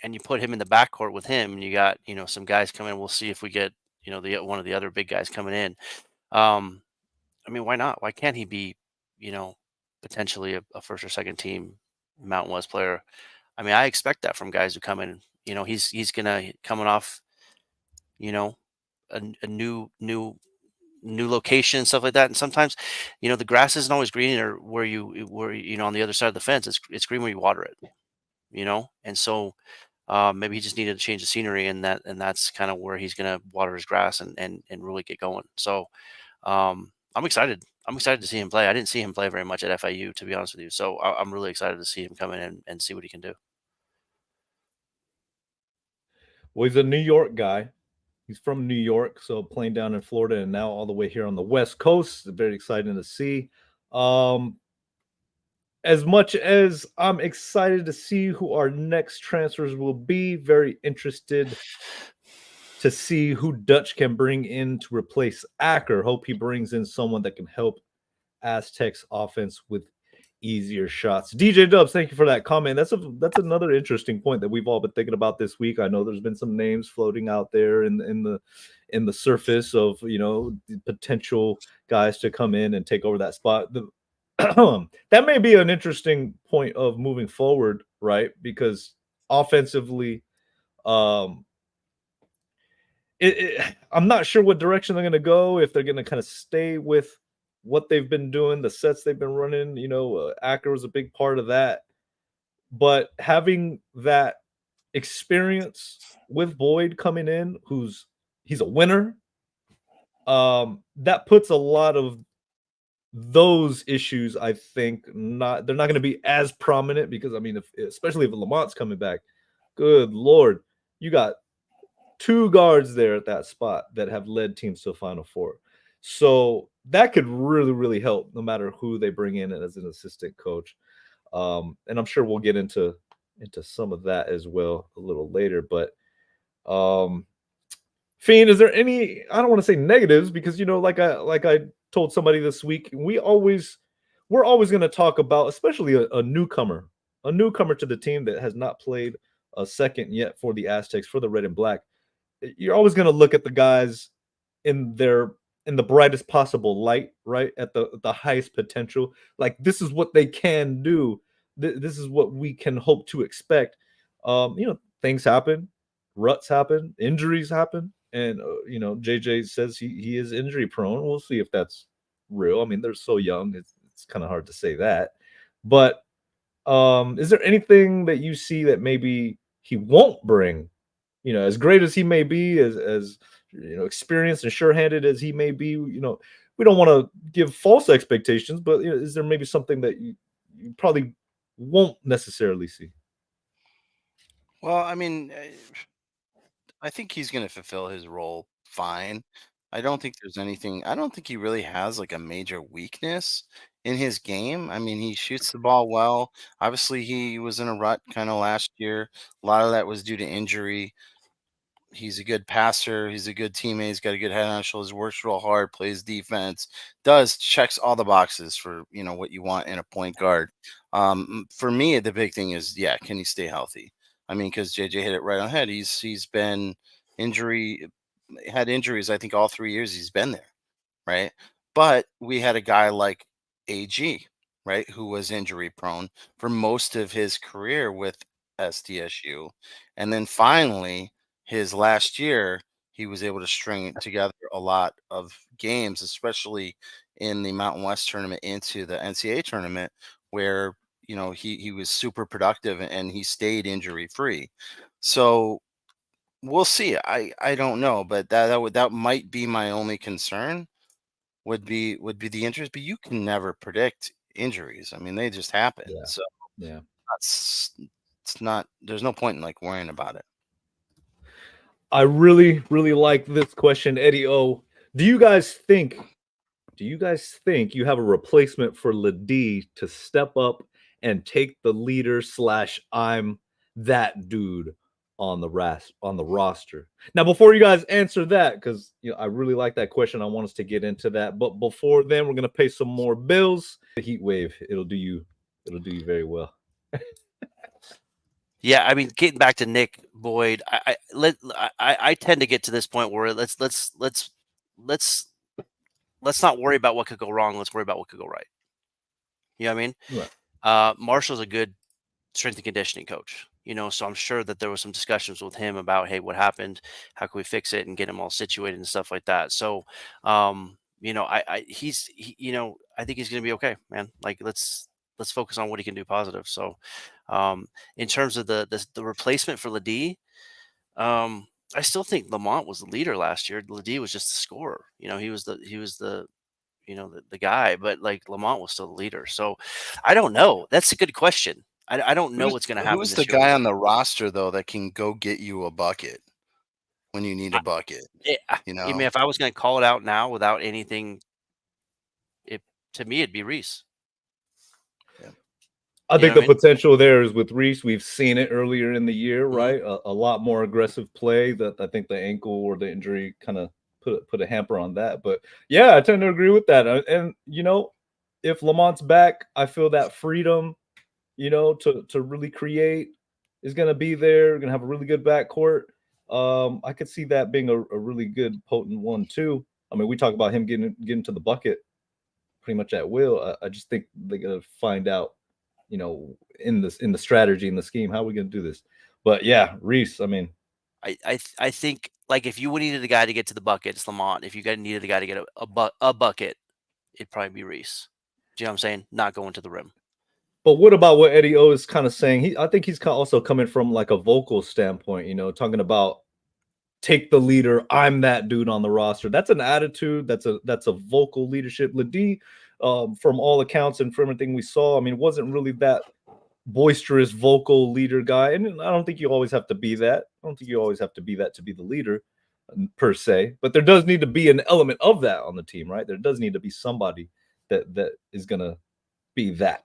[SPEAKER 4] you put him in the backcourt with him, and you got some guys coming. We'll see if we get one of the other big guys coming in. I mean, why not? Why can't he be, potentially a first or second team Mountain West player? I mean, I expect that from guys who come in. He's coming off, a new location, stuff like that. And sometimes, the grass isn't always greener where on the other side of the fence. It's green where you water it. And so maybe he just needed to change the scenery, and that's kind of where he's gonna water his grass and really get going. So I'm excited. I'm excited to see him play. I didn't see him play very much at FAU, to be honest with you. So I'm really excited to see him come in and see what he can do.
[SPEAKER 1] Well, he's a New York guy. He's from New York, so playing down in Florida and now all the way here on the West Coast. Very exciting to see. As much as I'm excited to see who our next transfers will be, very interested to see who Dutch can bring in to replace Acker. Hope he brings in someone that can help Aztecs offense with easier shots. DJ Dubs, thank you for that comment. That's another interesting point that we've all been thinking about this week. I know there's been some names floating out there in the surface of potential guys to come in and take over that spot. That may be an interesting point of moving forward, right? Because offensively, I'm not sure what direction they're going to go, if they're going to kind of stay with what they've been doing, the sets they've been running. Acker was a big part of that. But having that experience with Boyd coming in, he's a winner, that puts a lot of those issues, I think, they're not going to be as prominent, because I mean, especially if Lamont's coming back, good Lord, you got two guards there at that spot that have led teams to a Final Four. So that could really, really help no matter who they bring in as an assistant coach. And I'm sure we'll get into some of that as well a little later. But Fiend, is there any, I don't want to say negatives, because like I told somebody this week, we're always going to talk about, especially a newcomer to the team that has not played a second yet for the Aztecs, for the Red and Black. You're always going to look at the guys in the brightest possible light, right? At the highest potential. Like, this is what they can do. This is what we can hope to expect. Things happen, ruts happen, injuries happen. And, JJ says he is injury prone. We'll see if that's real. I mean, they're so young. It's kind of hard to say that. But is there anything that you see that maybe he won't bring? As great as he may be, as experienced and sure-handed as he may be, we don't want to give false expectations, but is there maybe something that you probably won't necessarily see?
[SPEAKER 2] Well, I mean, I think he's going to fulfill his role fine. I don't think there's anything. I don't think he really has like a major weakness in his game. I mean, he shoots the ball well. Obviously, he was in a rut kind of last year. A lot of that was due to injury. He's a good passer. He's a good teammate. He's got a good head on his shoulders. Works real hard. Plays defense. Checks all the boxes for what you want in a point guard. For me, the big thing is, can he stay healthy? I mean, because JJ hit it right on the head. He's been had injuries. I think all 3 years he's been there, right? But we had a guy like AG, right, who was injury prone for most of his career with SDSU, and then finally his last year he was able to string together a lot of games, especially in the Mountain West tournament into the NCAA tournament, where he was super productive and he stayed injury free. So We'll see. I don't know, but that might be my only concern. Would be the injuries, but you can never predict injuries. I mean, they just happen.
[SPEAKER 1] Yeah.
[SPEAKER 2] So
[SPEAKER 1] Yeah.
[SPEAKER 2] it's not. There's no point in like worrying about it.
[SPEAKER 1] I really, really like this question, Eddie O. Do you guys think you have a replacement for Ladie to step up and take the leader / I'm that dude on the roster? Now, before you guys answer that, because I really like that question, I want us to get into that. But before then, we're gonna pay some more bills. The heat wave, it'll do you very well.
[SPEAKER 4] Yeah, I mean, getting back to Nick Boyd, I tend to get to this point where let's not worry about what could go wrong. Let's worry about what could go right. You know what I mean?
[SPEAKER 1] Right.
[SPEAKER 4] Marshall's a good strength and conditioning coach, so I'm sure that there was some discussions with him about, hey, what happened? How can we fix it and get him all situated and stuff like that? So, I think he's going to be okay, man. Like, let's focus on what he can do positive. So, in terms of the replacement for Ladie, I still think Lamont was the leader last year. Ladie was just the scorer. He was the guy, but like Lamont was still the leader. So I don't know. That's a good question. I don't know what's going to happen.
[SPEAKER 2] Who's
[SPEAKER 4] this
[SPEAKER 2] the
[SPEAKER 4] year.
[SPEAKER 2] guy on the roster though that can go get you a bucket when you need a bucket?
[SPEAKER 4] I mean, if I was going to call it out now without anything, to me it'd be Reese.
[SPEAKER 1] I think the potential there is with Reese. We've seen it earlier in the year, right? A lot more aggressive play. That I think the ankle or the injury kind of put a hamper on that. But yeah, I tend to agree with that. And if Lamont's back, I feel that freedom, to really create is going to be there. We're going to have a really good backcourt. I could see that being a really good, potent one too. I mean, we talk about him getting to the bucket pretty much at will. I just think they're going to find out, in the strategy, in the scheme, how are we going to do this? But yeah, Reese, I mean,
[SPEAKER 4] I think, like, if you needed a guy to get to the bucket, it's Lamont. If you needed a guy to get a bucket, it'd probably be Reese. Do you know what I'm saying? Not going to the rim.
[SPEAKER 1] But what about what Eddie O is kind of saying? I think he's also coming from like a vocal standpoint, talking about take the leader. I'm that dude on the roster. That's an attitude. That's a vocal leadership. Ladie, from all accounts and from everything we saw, I mean, wasn't really that boisterous vocal leader guy. And I don't think you always have to be that. I don't think you always have to be that to be the leader per se. But there does need to be an element of that on the team, right? There does need to be somebody that is gonna be that.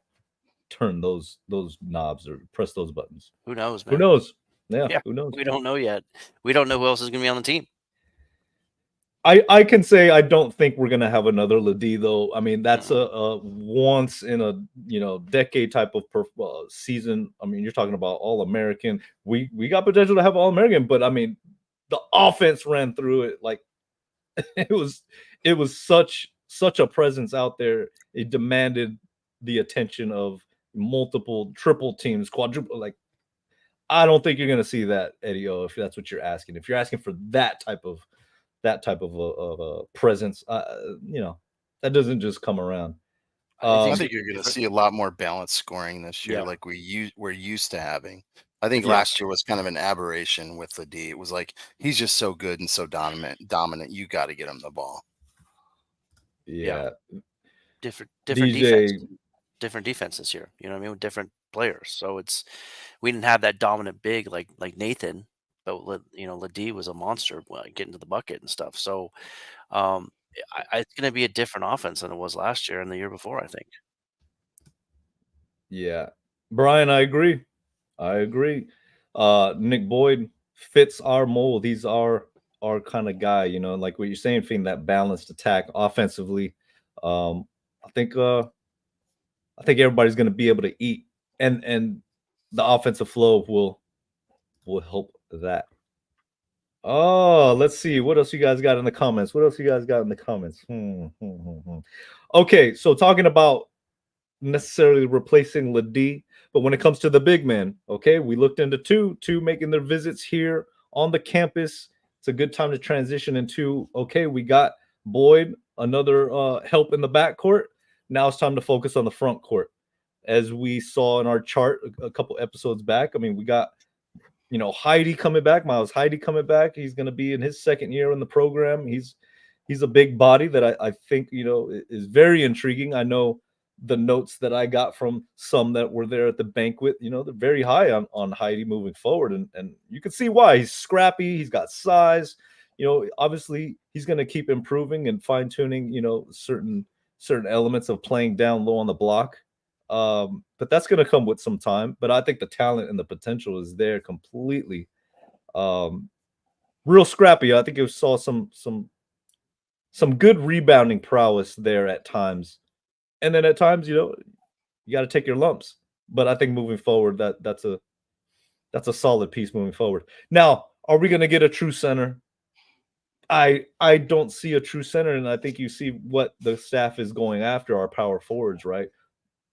[SPEAKER 1] Turn those knobs or press those buttons.
[SPEAKER 4] Who knows, man?
[SPEAKER 1] Who knows? Yeah, who knows?
[SPEAKER 4] We don't know yet. We don't know who else is going to be on the team.
[SPEAKER 1] I can say I don't think we're gonna have another Ladie though. I mean, that's a once in a decade type of season. I mean, you're talking about All-American. We got potential to have All-American, but I mean, the offense ran through it like it was such a presence out there. It demanded the attention of multiple triple teams, quadruple. Like, I don't think you're gonna see that, Eddie O, if that's what you're asking. If you're asking for that type of a presence, that doesn't just come around.
[SPEAKER 2] I think you're going to see a lot more balanced scoring this year, like we're used to having. I think last year was kind of an aberration with Ladie. It was like he's just so good and so dominant. You got to get him the ball.
[SPEAKER 1] Yeah.
[SPEAKER 4] Different defense. Different defense this year. You know what I mean? With different players. So we didn't have that dominant big like Nathan. But Ladie was a monster getting to the bucket and stuff. So it's going to be a different offense than it was last year and the year before, I think.
[SPEAKER 1] Yeah, Brian, I agree. Nick Boyd fits our mold. He's our kind of guy. Like what you're saying, Fiend, that balanced attack offensively. I think everybody's going to be able to eat, and the offensive flow will help that. Oh, let's see. What else you guys got in the comments? Okay, so talking about necessarily replacing Ladie, but when it comes to the big men, okay, we looked into two making their visits here on the campus. It's a good time to transition into, okay, we got Boyd, another help in the backcourt. Now it's time to focus on the front court. As we saw in our chart a couple episodes back, I mean, we got You know, Heidi coming back, Miles Heidi coming back. He's going to be in his second year in the program. He's a big body that I think, you know, is very intriguing. I know the notes that I got from some that were there at the banquet, you know, they're very high on Heidi moving forward. And you can see why. He's scrappy, he's got size. You know, obviously he's going to keep improving and fine-tuning, you know, certain elements of playing down low on the block. But that's going to come with some time. But I think the talent and the potential is there completely. Real scrappy. I think you saw some good rebounding prowess there at times, and then at times, you know, you got to take your lumps. But I think moving forward, that's a solid piece moving forward. Now, are we going to get a true center? I don't see a true center, and I think you see what the staff is going after our power forwards, right?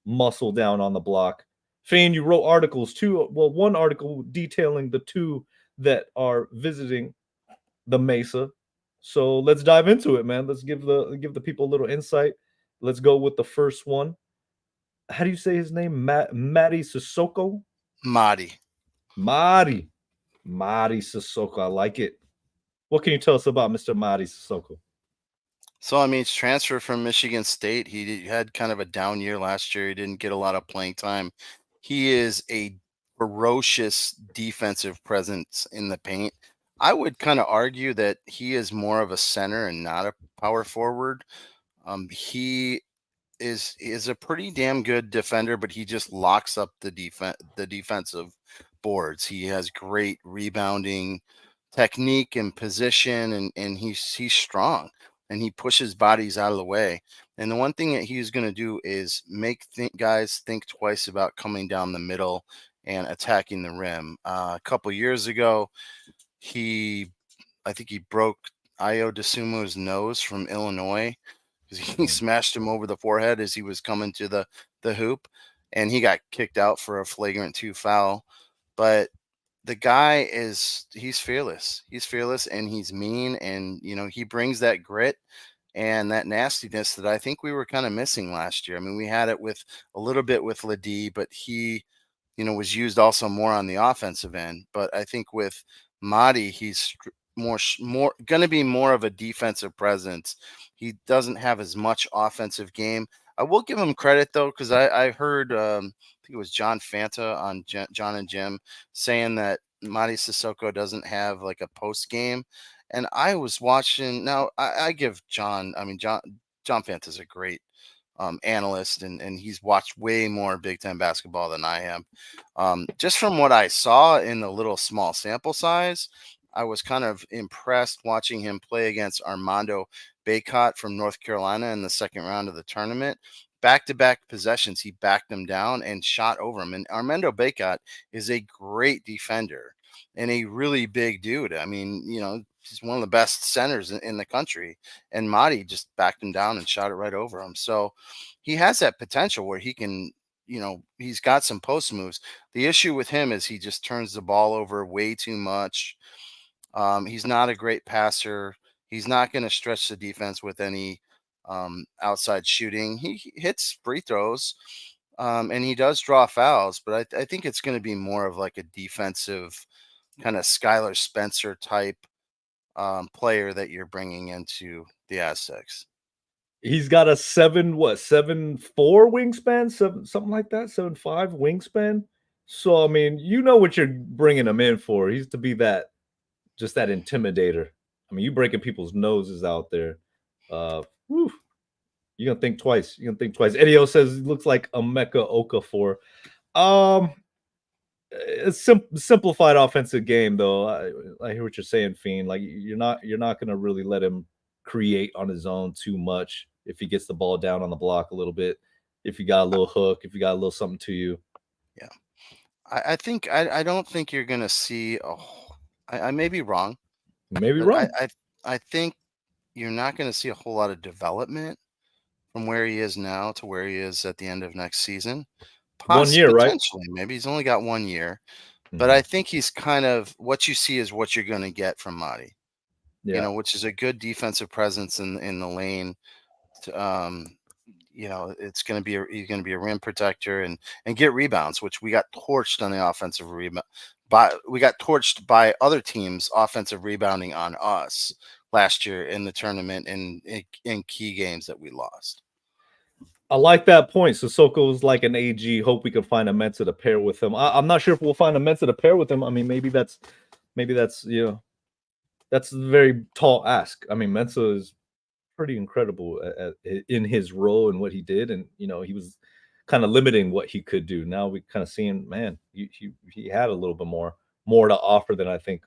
[SPEAKER 1] Muscle down on the block. Fane, you wrote articles too. Well, one article detailing the two that are visiting the Mesa. So let's dive into it, man. Let's give the people a little insight. Let's go with the first one. How do you say his name? Madi Sissoko?
[SPEAKER 2] Madi.
[SPEAKER 1] Madi Sissoko. I like it. What can you tell us about Mr. Madi Sissoko?
[SPEAKER 2] So, I mean, he's transferred from Michigan State. He had kind of a down year last year. He didn't get a lot of playing time. He is a ferocious defensive presence in the paint. I would kind of argue that he is more of a center and not a power forward. He is a pretty damn good defender, but he just locks up the defensive boards. He has great rebounding technique and position, and he's strong, and he pushes bodies out of the way. And the one thing that he's going to do is make guys think twice about coming down the middle and attacking the rim. A couple years ago, I think he broke Io DeSumo's nose from Illinois because he smashed him over the forehead as he was coming to the hoop, and he got kicked out for a flagrant 2 foul. But the guy he's fearless. He's fearless, and he's mean, and you know, he brings that grit and that nastiness that I think we were kind of missing last year. I mean, we had it with a little bit with Ladie, but he, you know, was used also more on the offensive end. But I think with Madi, he's more going to be more of a defensive presence. He doesn't have as much offensive game. I will give him credit though, because I heard I think it was John Fanta on John and Jim saying that Madi Sissoko doesn't have like a post game, and I was watching. Now I give John. I mean John Fanta's a great analyst, and he's watched way more Big Ten basketball than I am. Just from what I saw in the little small sample size, I was kind of impressed watching him play against Armando Bacot from North Carolina in the second round of the tournament. Back-to-back possessions, he backed him down and shot over him. And Armando Bacot is a great defender and a really big dude. I mean, you know, he's one of the best centers in the country. And Madi just backed him down and shot it right over him. So he has that potential where he can, you know, he's got some post moves. The issue with him is he just turns the ball over way too much. He's not a great passer. He's not going to stretch the defense with any outside shooting. He hits free throws, and he does draw fouls, but I think it's going to be more of like a defensive kind of Skylar Spencer type player that you're bringing into the Aztecs.
[SPEAKER 1] He's got a 7'4" wingspan, something like that, 7'5" wingspan. So I mean, you know what you're bringing him in for. He's to be that intimidator. I mean, you breaking people's noses out there. You're gonna think twice. Edio says he looks like a Emeka Okafor. A simplified offensive game, though. I hear what you're saying, Fiend. Like you're not gonna really let him create on his own too much if he gets the ball down on the block a little bit. If you got a little hook, if you got a little something to you.
[SPEAKER 2] Yeah, I think I don't think you're gonna see. I may be wrong.
[SPEAKER 1] Maybe
[SPEAKER 2] but
[SPEAKER 1] wrong.
[SPEAKER 2] I think you're not going to see a whole lot of development from where he is now to where he is at the end of next season.
[SPEAKER 1] 1 year, right?
[SPEAKER 2] Potentially, maybe he's only got 1 year, but I think he's kind of what you see is what you're going to get from Madi.
[SPEAKER 1] Yeah.
[SPEAKER 2] You know, which is a good defensive presence in the lane. You know, it's going to be he's going to be a rim protector and get rebounds, which we got torched on the offensive torched by other teams offensive rebounding on us last year in the tournament in key games that we lost.
[SPEAKER 1] I like that point. Sissoko's like an AG. Hope we can find a Mensa to pair with him. I'm not sure if we'll find a Mensa to pair with him. I mean, maybe that's that's a very tall ask. I mean, Mensa is pretty incredible in his role and what he did, and he was kind of limiting what he could do. Now we kind of seeing, man, he had a little bit more to offer than I think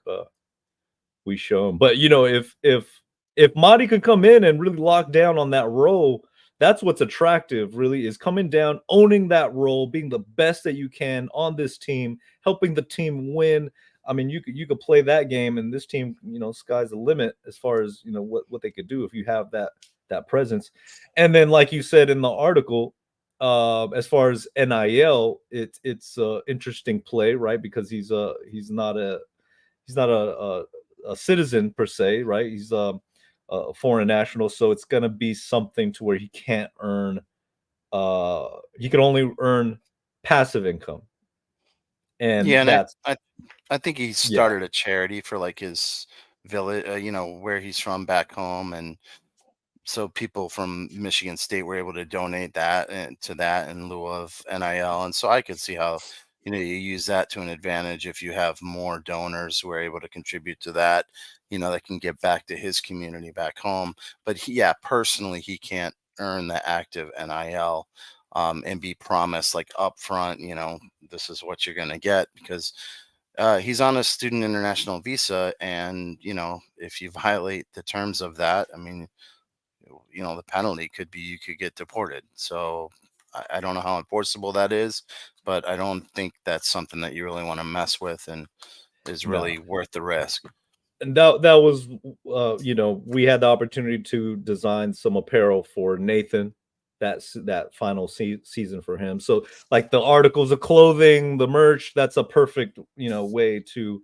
[SPEAKER 1] we show him. But if Marty could come in and really lock down on that role, that's what's attractive, really, is coming down, owning that role, being the best that you can on this team, helping the team win. I mean, you could play that game, and this team, sky's the limit as far as what they could do if you have that presence. And then, like you said in the article, as far as NIL, it's interesting play, right? Because he's not a citizen per se, right? He's a foreign national, so it's going to be something to where he can't earn. He can only earn passive income, and
[SPEAKER 2] Yeah, and
[SPEAKER 1] that's
[SPEAKER 2] I think he started a charity for like his village, where he's from back home, and so people from Michigan State were able to donate that and to that in lieu of NIL, and so I could see how you use that to an advantage if you have more donors who are able to contribute to that, that can get back to his community back home. But personally, he can't earn the active NIL and be promised like upfront, this is what you're going to get, because he's on a student international visa, and if you violate the terms of that, I mean, the penalty could be you could get deported. So I don't know how enforceable that is, but I don't think that's something that you really want to mess with and is really worth the risk.
[SPEAKER 1] And that was we had the opportunity to design some apparel for Nathan that final season for him. So like the articles of clothing, the merch, that's a perfect way to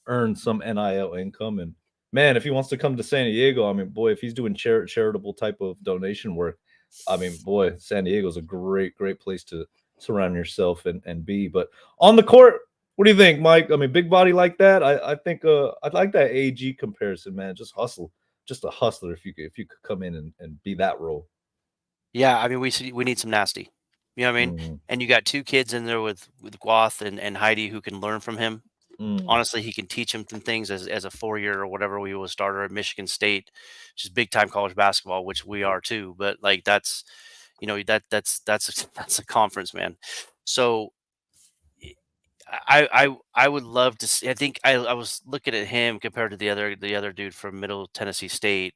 [SPEAKER 1] earn some NIL income. And man, if he wants to come to San Diego, I mean, boy, if he's doing charitable type of donation work, I mean, boy, San Diego's a great place to surround yourself and be. But on the court, what do you think, Mike? I mean, big body like that, I think I'd like that AG comparison, man. Just hustle, just a hustler. If you could come in and be that role.
[SPEAKER 4] Yeah, I mean, we need some nasty. You know what I mean?
[SPEAKER 1] Mm-hmm.
[SPEAKER 4] And you got two kids in there with Guath and Heidi who can learn from him. Honestly, he can teach him some things as a 4-year or whatever we was starter at Michigan State, which is big time college basketball, which we are too. But like that's that's a conference, man. So I would love to see. I think I was looking at him compared to the other dude from Middle Tennessee State,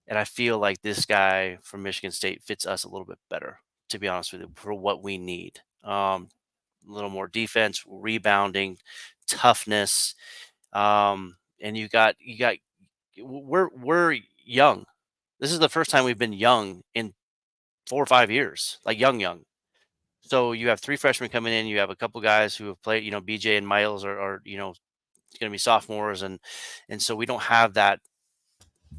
[SPEAKER 4] and I feel like this guy from Michigan State fits us a little bit better, to be honest with you, for what we need. A little more defense, rebounding, toughness. And we're young. This is the first time we've been young in 4 or 5 years, like young. So you have 3 freshmen coming in. You have a couple guys who have played. BJ and Miles are going to be sophomores, and so we don't have that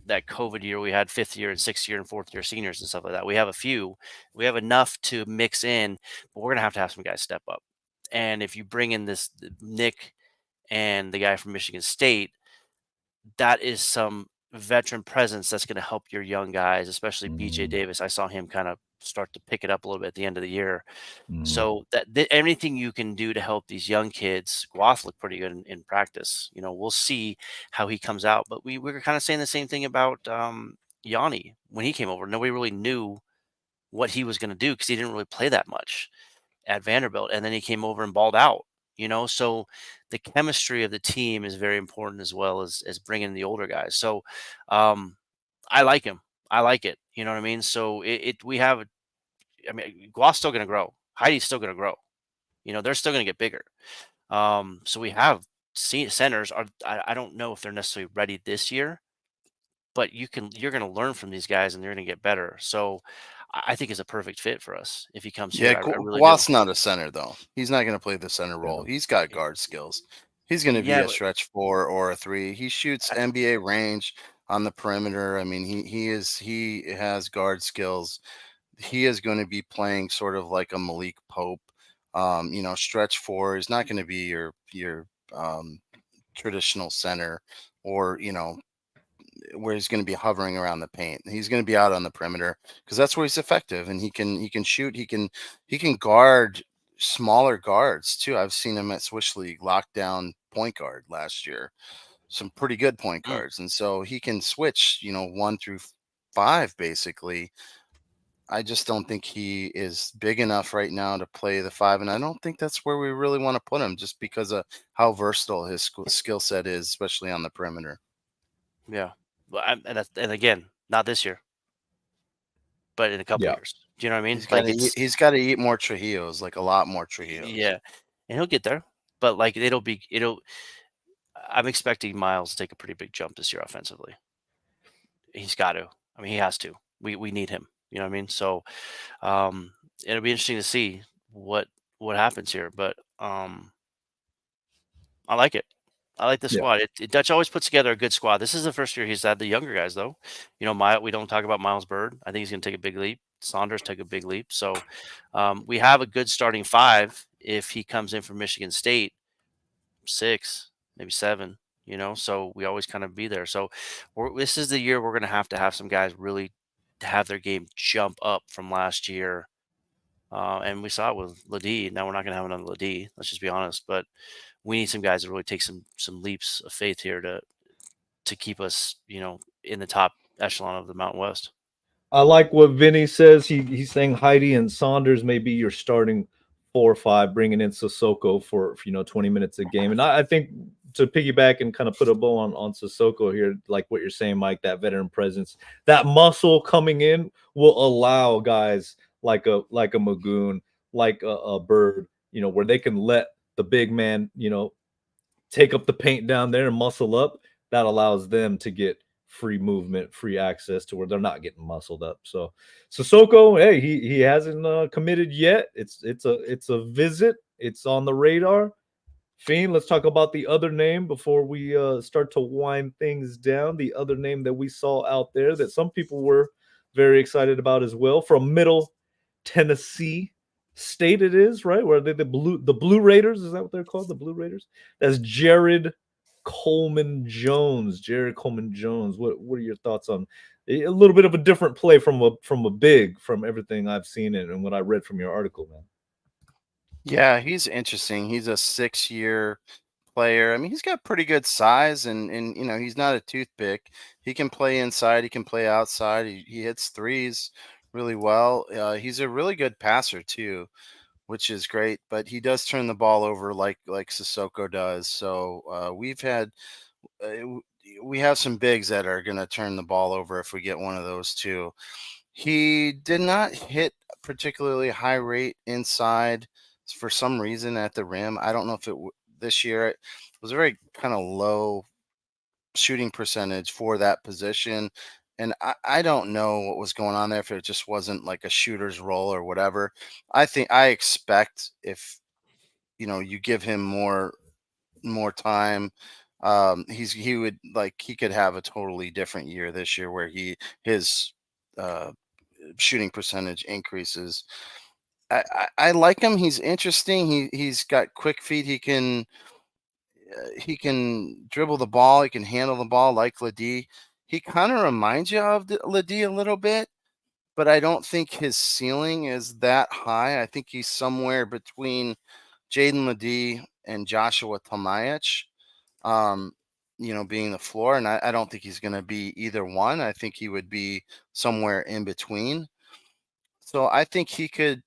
[SPEAKER 4] COVID year. We had 5th year and 6th year and 4th year seniors and stuff like that. We have a few. We have enough to mix in, but we're gonna have some guys step up. And if you bring in this Nick and the guy from Michigan State, that is some veteran presence that's going to help your young guys, especially BJ Davis. I saw him kind of start to pick it up a little bit at the end of the year. So anything you can do to help these young kids. Guath looked pretty good in practice. We'll see how he comes out. But we were kind of saying the same thing about Yanni when he came over. Nobody really knew what he was going to do because he didn't really play that much at Vanderbilt, and then he came over and balled out. So the chemistry of the team is very important as well as bringing in the older guys. So I like him. I like it. You know what I mean? So we have. I mean, Gua's still going to grow. Heidi's still going to grow. They're still going to get bigger. So we have centers. I don't know if they're necessarily ready this year, but you're going to learn from these guys and they're going to get better. So I think it's a perfect fit for us if he comes here. I really
[SPEAKER 2] Guath's not a center though. He's not going to play the center role. He's got guard skills. He's going to be a stretch 4 or a 3. He shoots NBA range on the perimeter. I mean, he has guard skills. He is going to be playing sort of like a Malik Pope, stretch 4. He's not going to be your traditional center, or where he's going to be hovering around the paint. He's going to be out on the perimeter because that's where he's effective, and he can shoot. He can guard smaller guards too. I've seen him at Swiss League lock down point guard last year, some pretty good point guards, and so he can switch 1 through 5 basically. I just don't think he is big enough right now to play the 5, and I don't think that's where we really want to put him, just because of how versatile his skill set is, especially on the perimeter.
[SPEAKER 4] Yeah. Well, and again, not this year, but in a couple years. Do you know what I mean?
[SPEAKER 2] He's got to eat more Trujillos, like a lot more Trujillos.
[SPEAKER 4] Yeah, and he'll get there, but like I'm expecting Miles to take a pretty big jump this year offensively. He's got to. I mean, he has to. We need him. You know what I mean? So it'll be interesting to see what happens here. But I like it. I like the squad. Dutch always puts together a good squad. This is the first year he's had the younger guys, though. We don't talk about Miles Bird. I think he's going to take a big leap. Saunders took a big leap. So we have a good starting 5 if he comes in from Michigan State, 6, maybe 7. So we always kind of be there. So this is the year we're going to have some guys really have their game jump up from last year. And we saw it with Ladie. Now we're not going to have another Ladie. Let's just be honest. But we need some guys to really take some leaps of faith here to keep us, in the top echelon of the Mountain West.
[SPEAKER 1] I like what Vinny says. He's saying Heidi and Saunders may be your starting 4 or 5, bringing in Sissoko for 20 minutes a game. And I think, to piggyback and kind of put a bow on Sissoko here, like what you're saying, Mike, that veteran presence, that muscle coming in will allow guys like a Magoon, like a Bird, where they can let the big man, take up the paint down there and muscle up. That allows them to get free movement, free access to where they're not getting muscled up. So Sissoko, hey, he hasn't committed yet. It's a visit. It's on the radar. Fiend, let's talk about the other name before we start to wind things down. The other name that we saw out there that some people were very excited about as well, from Middle Tennessee State, it is, right? Where they the Blue Raiders, is that what they're called? The Blue Raiders? That's Jared Coleman Jones. What are your thoughts on a little bit of a different play from a big, from everything I've seen and what I read from your article, man?
[SPEAKER 2] Yeah, he's interesting. He's a 6-year player. I mean, he's got pretty good size, and he's not a toothpick. He can play inside. He can play outside. He hits threes really well. He's a really good passer too, which is great. But he does turn the ball over like Sissoko does. So we have some bigs that are going to turn the ball over if we get one of those too. He did not hit particularly high rate inside for some reason at the rim. I don't know if this year it was a very kind of low shooting percentage for that position. And I don't know what was going on there, if it just wasn't like a shooter's role or whatever. I expect if, you give him more time, he could have a totally different year this year where his shooting percentage increases. I like him. He's interesting. He's got quick feet. He can dribble the ball. He can handle the ball like Ladie. He kind of reminds you of Ladie a little bit, but I don't think his ceiling is that high. I think he's somewhere between Jaden Ladie and Joshua Tomajic, being the floor. And I don't think he's going to be either one. I think he would be somewhere in between. So I think he could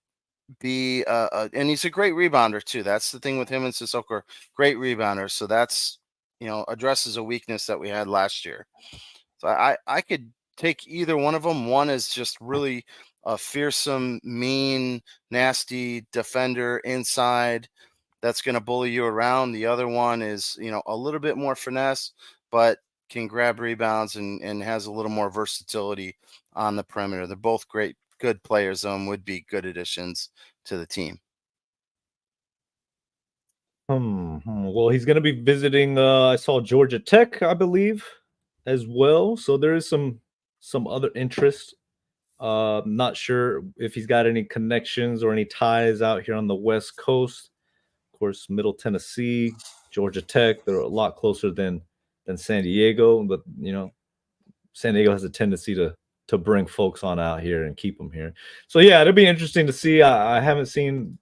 [SPEAKER 2] be and he's a great rebounder too. That's the thing with him and Sissoko, great rebounder. So that's addresses a weakness that we had last year. So I could take either one of them. One is just really a fearsome, mean, nasty defender inside that's going to bully you around. The other one is a little bit more finesse, but can grab rebounds and has a little more versatility on the perimeter. They're both good players, would be good additions to the team.
[SPEAKER 1] Well, he's going to be visiting, I saw Georgia Tech, I believe, as well. So there is some other interest. Not sure if he's got any connections or any ties out here on the West Coast. Of course, Middle Tennessee, Georgia Tech. They're a lot closer than San Diego, but San Diego has a tendency to bring folks on out here and keep them here. So yeah, it'll be interesting to see. I haven't seen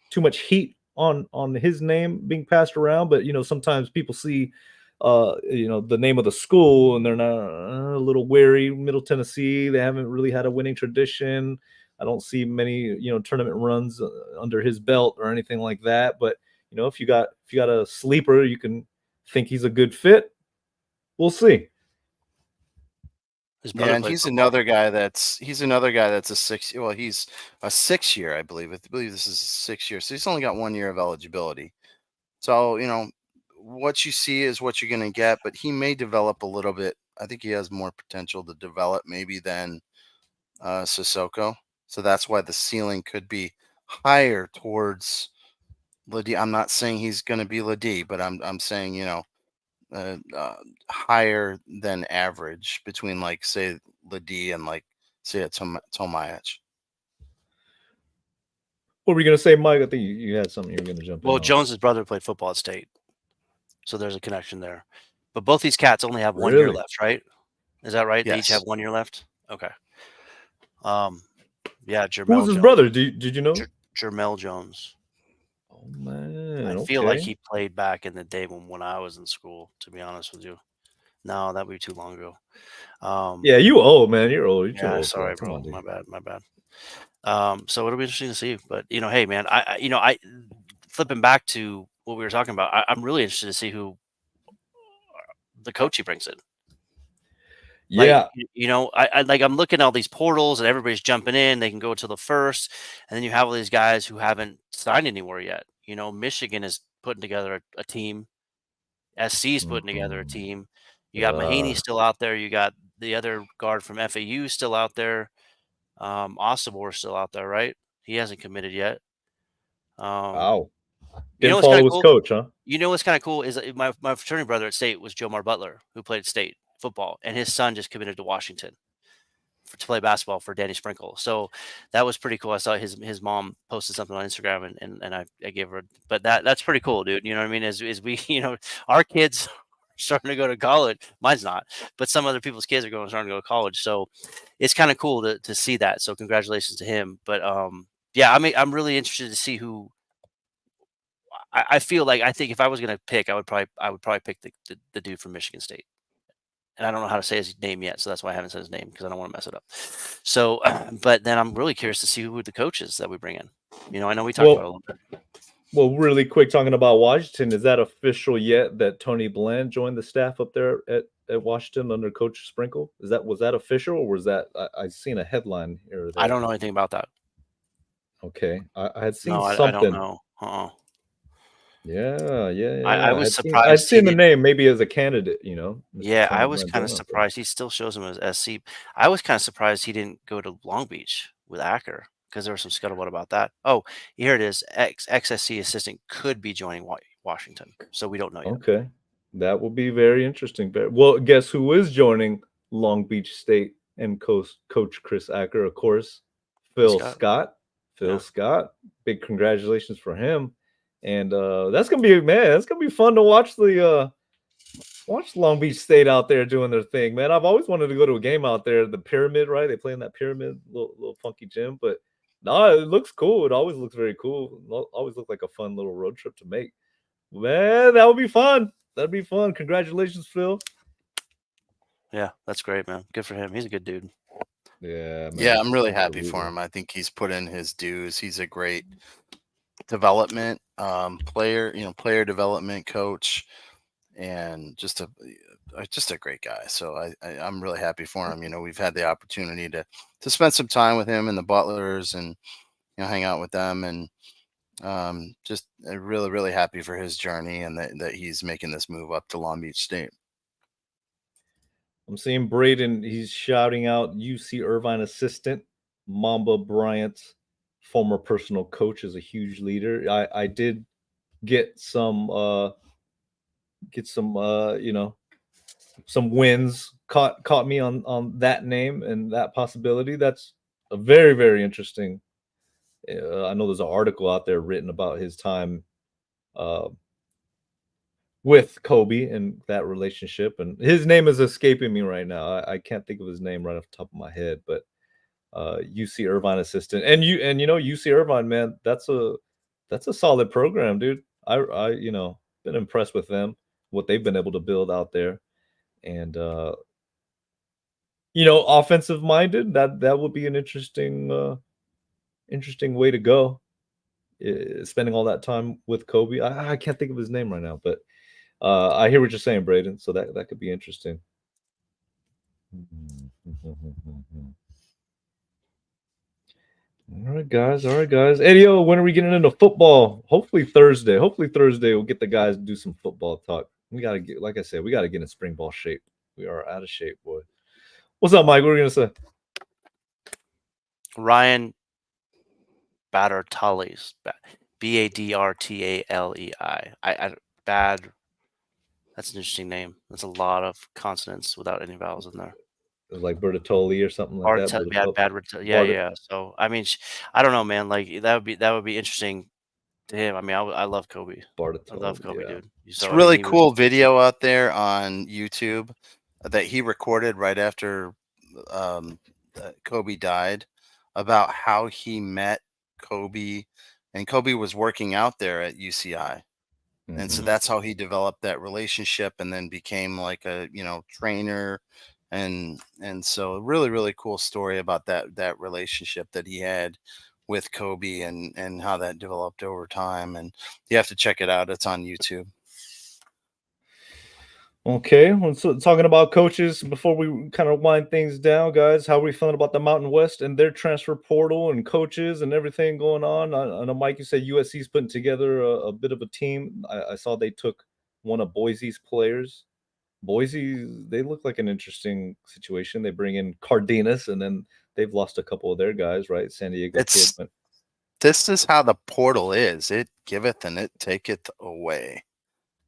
[SPEAKER 1] too much heat on his name being passed around, but sometimes people see the name of the school and they're not a little wary. Middle Tennessee, they haven't really had a winning tradition. I don't see many tournament runs under his belt or anything like that. But if you got a sleeper, you can think he's a good fit. We'll see.
[SPEAKER 2] Yeah, and he's another guy that's a 6. Well, he's a 6-year, I believe. I believe this is a 6 year, so he's only got 1 year of eligibility. So what you see is what you're going to get, but he may develop a little bit. I think he has more potential to develop maybe than Sissoko. So that's why the ceiling could be higher towards Ladie. I'm not saying he's going to be Ladie, but I'm saying higher than average between like say Ladie and like say a Tomajic.
[SPEAKER 1] What were you going to say, Mike? I think you had something you were going to jump in.
[SPEAKER 4] Well, Jones's brother played football at State, so there's a connection there. But both these cats only have 1 year left, right? Is that right?
[SPEAKER 2] Yes.
[SPEAKER 4] They each have 1 year left. Okay. Yeah, Jermel.
[SPEAKER 1] Who was his brother? Did you know?
[SPEAKER 4] Jermel Jones.
[SPEAKER 1] Oh man,
[SPEAKER 4] I feel like he played back in the day when I was in school. To be honest with you, no, that would be too long ago.
[SPEAKER 1] Yeah, you old, man. You're old. You're too old.
[SPEAKER 4] Sorry, bro. My bad. So it'll be interesting to see. But hey, man, I flipping back to what we were talking about. I'm really interested to see who the coach he brings in.
[SPEAKER 1] Yeah,
[SPEAKER 4] I'm looking at all these portals and everybody's jumping in. They can go to the first, and then you have all these guys who haven't signed anywhere yet. Michigan is putting together a team. SC is putting together a team. You got Mahaney still out there. You got the other guard from FAU still out there. Ostavor still out there, right? He hasn't committed yet.
[SPEAKER 1] Wow. Didn't follow his coach, huh?
[SPEAKER 4] You know what's kind of cool is my fraternity brother at State was Jomar Butler, who played at State football, and his son just committed to Washington to play basketball for Danny Sprinkle. So that was pretty cool. I saw his mom posted something on Instagram, and I gave her. But that's pretty cool, dude. You know what I mean? As we, our kids are starting to go to college. Mine's not, but some other people's kids are starting to go to college. So it's kind of cool to see that. So congratulations to him. But yeah, I'm really interested to see who. I feel like I think if I was going to pick, I would probably pick the dude from Michigan State. And I don't know how to say his name yet, so that's why I haven't said his name, because I don't want to mess it up. So, but then I'm really curious to see who the coaches that we bring in. I know we talked about it a little bit.
[SPEAKER 1] Well, really quick, talking about Washington, is that official yet that Tony Bland joined the staff up there at Washington under Coach Sprinkle? Was that official, or was that I've seen a headline here or there?
[SPEAKER 4] I don't know anything about that.
[SPEAKER 1] Okay, I had seen
[SPEAKER 4] something.
[SPEAKER 1] I don't
[SPEAKER 4] know.
[SPEAKER 1] Yeah.
[SPEAKER 4] I was surprised.
[SPEAKER 1] I'd seen the name maybe as a candidate,
[SPEAKER 4] Yeah, I was kind of surprised. He still shows him as SC. I was kind of surprised he didn't go to Long Beach with Acker, because there was some scuttlebutt about that. Oh, here it is. XSC assistant could be joining Washington, so we don't know yet.
[SPEAKER 1] Okay, that will be very interesting. Well, guess who is joining Long Beach State and Coach Chris Acker, of course, Phil Scott. Phil Scott. Big congratulations for him. And that's gonna be fun to watch watch Long Beach State out there doing their thing, man. I've always wanted to go to a game out there, the Pyramid, right? They play in that Pyramid, little funky gym, but no, it looks cool. It always looks very cool. It always looked like a fun little road trip to make. Man, that would be fun. That'd be fun. Congratulations, Phil.
[SPEAKER 4] Yeah, that's great, man. Good for him. He's a good dude.
[SPEAKER 1] Yeah, man.
[SPEAKER 2] Yeah, I'm really happy for him. I think he's put in his dues. He's a great development player development coach, and just a great guy. So I'm really happy for him. We've had the opportunity to spend some time with him and the Butlers, and hang out with them, and just really, really happy for his journey, and that he's making this move up to Long Beach State.
[SPEAKER 1] I'm seeing Braden, he's shouting out UC Irvine assistant Mamba Bryant's former personal coach is a huge leader. I did get some some wins caught me on that name and that possibility. That's a very, very interesting. I know there's an article out there written about his time with Kobe and that relationship. And his name is escaping me right now. I can't think of his name right off the top of my head, but UC Irvine assistant. And UC Irvine, man, that's a solid program, dude. I been impressed with them, what they've been able to build out there. And offensive minded, that would be an interesting way to go. Spending all that time with Kobe. I can't think of his name right now, but I hear what you're saying, Braden. So that could be interesting. All right, guys. Eddie, when are we getting into football? Hopefully Thursday. We'll get the guys to do some football talk. We gotta get, like I said, we gotta get in spring ball shape. We are out of shape, boy. What's up, Mike? What are you gonna say?
[SPEAKER 4] Ryan Badrtaley, Badrtalei. Bad. That's an interesting name. That's a lot of consonants without any vowels in there.
[SPEAKER 1] Like Bertatoli or something like that.
[SPEAKER 4] Yeah. So I mean, I don't know, man. Like that would be interesting to him. I mean, I love Kobe. I love Kobe, dude.
[SPEAKER 2] It's a really cool video out there on YouTube that he recorded right after Kobe died, about how he met Kobe, and Kobe was working out there at UCI. And so that's how he developed that relationship and then became like a, trainer. And so really, really cool story about that relationship that he had with Kobe and how that developed over time. And you have to check it out. It's on YouTube.
[SPEAKER 1] Okay, so talking about coaches before we kind of wind things down, guys. How are we feeling about the Mountain West and their transfer portal and coaches and everything going on? I know, Mike, you said USC's putting together a bit of a team. I saw they took one of Boise's players. Boise, they look like an interesting situation. They bring in Cardenas, and then they've lost a couple of their guys, right? San Diego.
[SPEAKER 2] This is how the portal is. It giveth and it taketh away.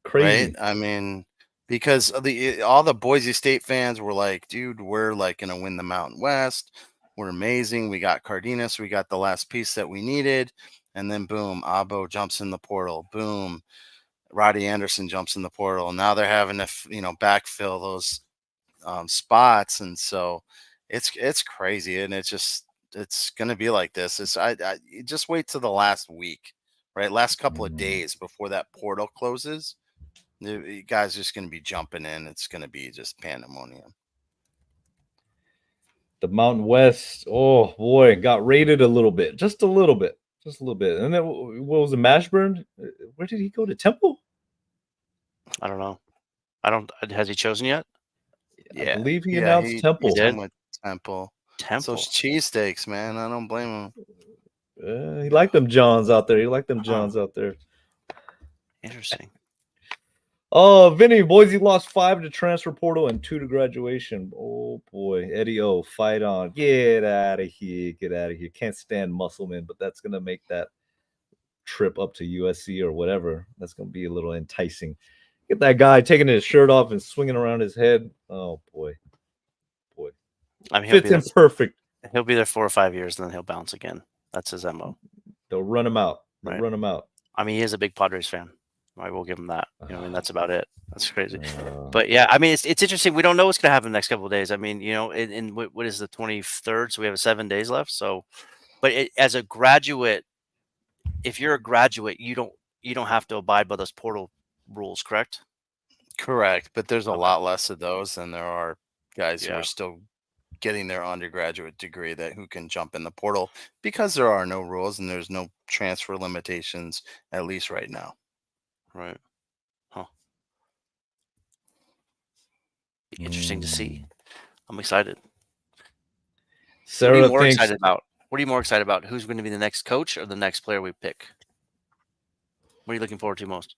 [SPEAKER 1] Crazy.
[SPEAKER 2] Right? I mean, because all the Boise State fans were like, dude, we're like going to win the Mountain West. We're amazing. We got Cardenas. We got the last piece that we needed. And then boom, Abo jumps in the portal. Boom, Roddy Anderson jumps in the portal. And now they're having to, backfill those spots. And so it's crazy. And it's going to be like this. I just wait till the last week, right? Last couple of days before that portal closes. You guys are just going to be jumping in. It's going to be just pandemonium.
[SPEAKER 1] The Mountain West, oh boy, got raided a little bit, just a little bit. And then what was it, Mashburn? Where did he go, to Temple?
[SPEAKER 4] I don't know. Has he chosen yet?
[SPEAKER 1] Yeah, I believe he announced Temple.
[SPEAKER 2] He did with Temple. So it's cheesesteaks, man. I don't blame
[SPEAKER 1] him. He liked them Johns out there.
[SPEAKER 4] Interesting.
[SPEAKER 1] Oh, Vinny, Boise lost 5 to transfer portal and 2 to graduation. Oh boy, Eddie O, fight on. Get out of here. Can't stand Musselman, but that's gonna make that trip up to USC or whatever. That's gonna be a little enticing. Get that guy taking his shirt off and swinging around his head. Oh boy.
[SPEAKER 4] I mean,
[SPEAKER 1] fits in perfect.
[SPEAKER 4] He'll be there 4 or 5 years, and then he'll bounce again. That's his MO.
[SPEAKER 1] They'll run him out.
[SPEAKER 4] Right.
[SPEAKER 1] I
[SPEAKER 4] mean, he is a big Padres fan. I will give him that. I mean, that's about it. That's crazy. But yeah, I mean, it's interesting. We don't know what's going to happen the next couple of days. I mean, in what is the 23rd? So we have 7 days left. So, but as a graduate, if you're a graduate, you don't have to abide by those portal rules, correct?
[SPEAKER 2] Correct. But there's a lot less of those than there are guys who are still getting their undergraduate degree who can jump in the portal, because there are no rules and there's no transfer limitations, at least right now.
[SPEAKER 4] Right. Huh. Be interesting to see. I'm excited.
[SPEAKER 1] Sarah,
[SPEAKER 4] what are you more excited about? What are you more excited about? Who's going to be the next coach or the next player we pick? What are you looking forward to most?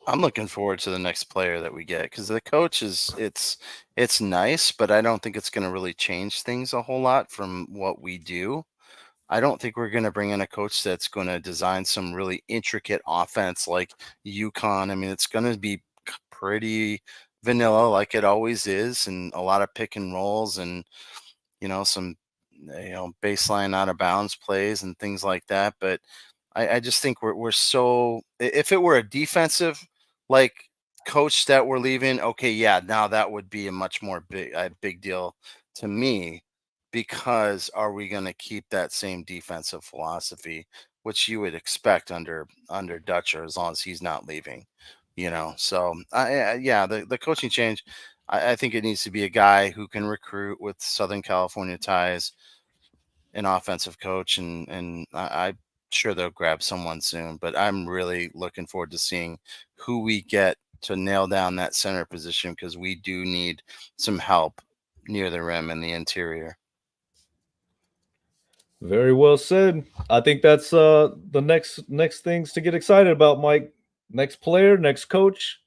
[SPEAKER 2] I'm looking forward to the next player that we get, because the coach it's nice, but I don't think it's going to really change things a whole lot from what we do. I don't think we're going to bring in a coach that's going to design some really intricate offense like UConn. I mean, it's going to be pretty vanilla like it always is, and a lot of pick and rolls and, some, baseline out of bounds plays and things like that. But I just think we're so, if it were a defensive like coach that we're leaving, okay, yeah, now that would be a much more big deal to me, because are we going to keep that same defensive philosophy, which you would expect under Dutcher, as long as he's not leaving, So yeah, the coaching change, I think it needs to be a guy who can recruit with Southern California ties, an offensive coach, and I'm sure they'll grab someone soon. But I'm really looking forward to seeing who we get to nail down that center position, because we do need some help near the rim and the interior.
[SPEAKER 1] Very well said. I think that's the next things to get excited about, Mike. Next player, next coach.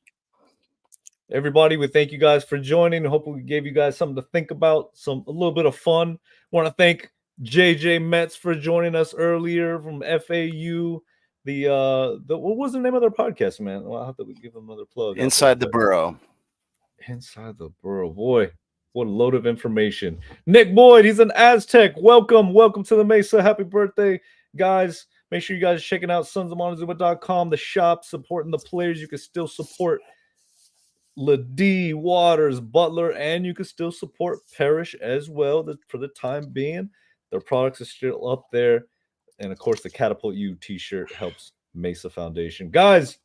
[SPEAKER 1] Everybody, we thank you guys for joining. Hopefully we gave you guys something to think about, a little bit of fun. Want to thank JJ Metz for joining us earlier from FAU. What was the name of their podcast, man? Well, I'll have to give them another plug.
[SPEAKER 2] Inside the Burrow.
[SPEAKER 1] Inside the Burrow, boy. What a load of information. Nick Boyd, he's an Aztec. Welcome to the Mesa. Happy birthday, guys. Make sure you guys are checking out sonsofmontezuma.com, the shop, supporting the players. You can still support LaD, Waters, Butler, and you can still support Parrish as well for the time being. Their products are still up there. And of course, the Catapult U t-shirt helps Mesa Foundation. Guys,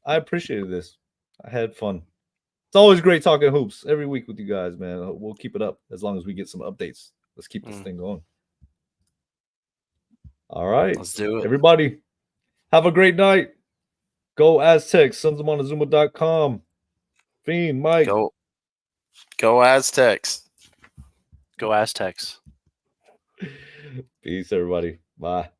[SPEAKER 1] I appreciated this. I had fun. It's always great talking hoops every week with you guys, man. We'll keep it up as long as we get some updates. Let's keep this thing going. All right.
[SPEAKER 2] Let's do it.
[SPEAKER 1] Everybody, have a great night. Go Aztecs, sonsofmontezuma.com. Fiend, Mike.
[SPEAKER 2] Go Aztecs.
[SPEAKER 4] Go Aztecs.
[SPEAKER 1] Peace, everybody. Bye.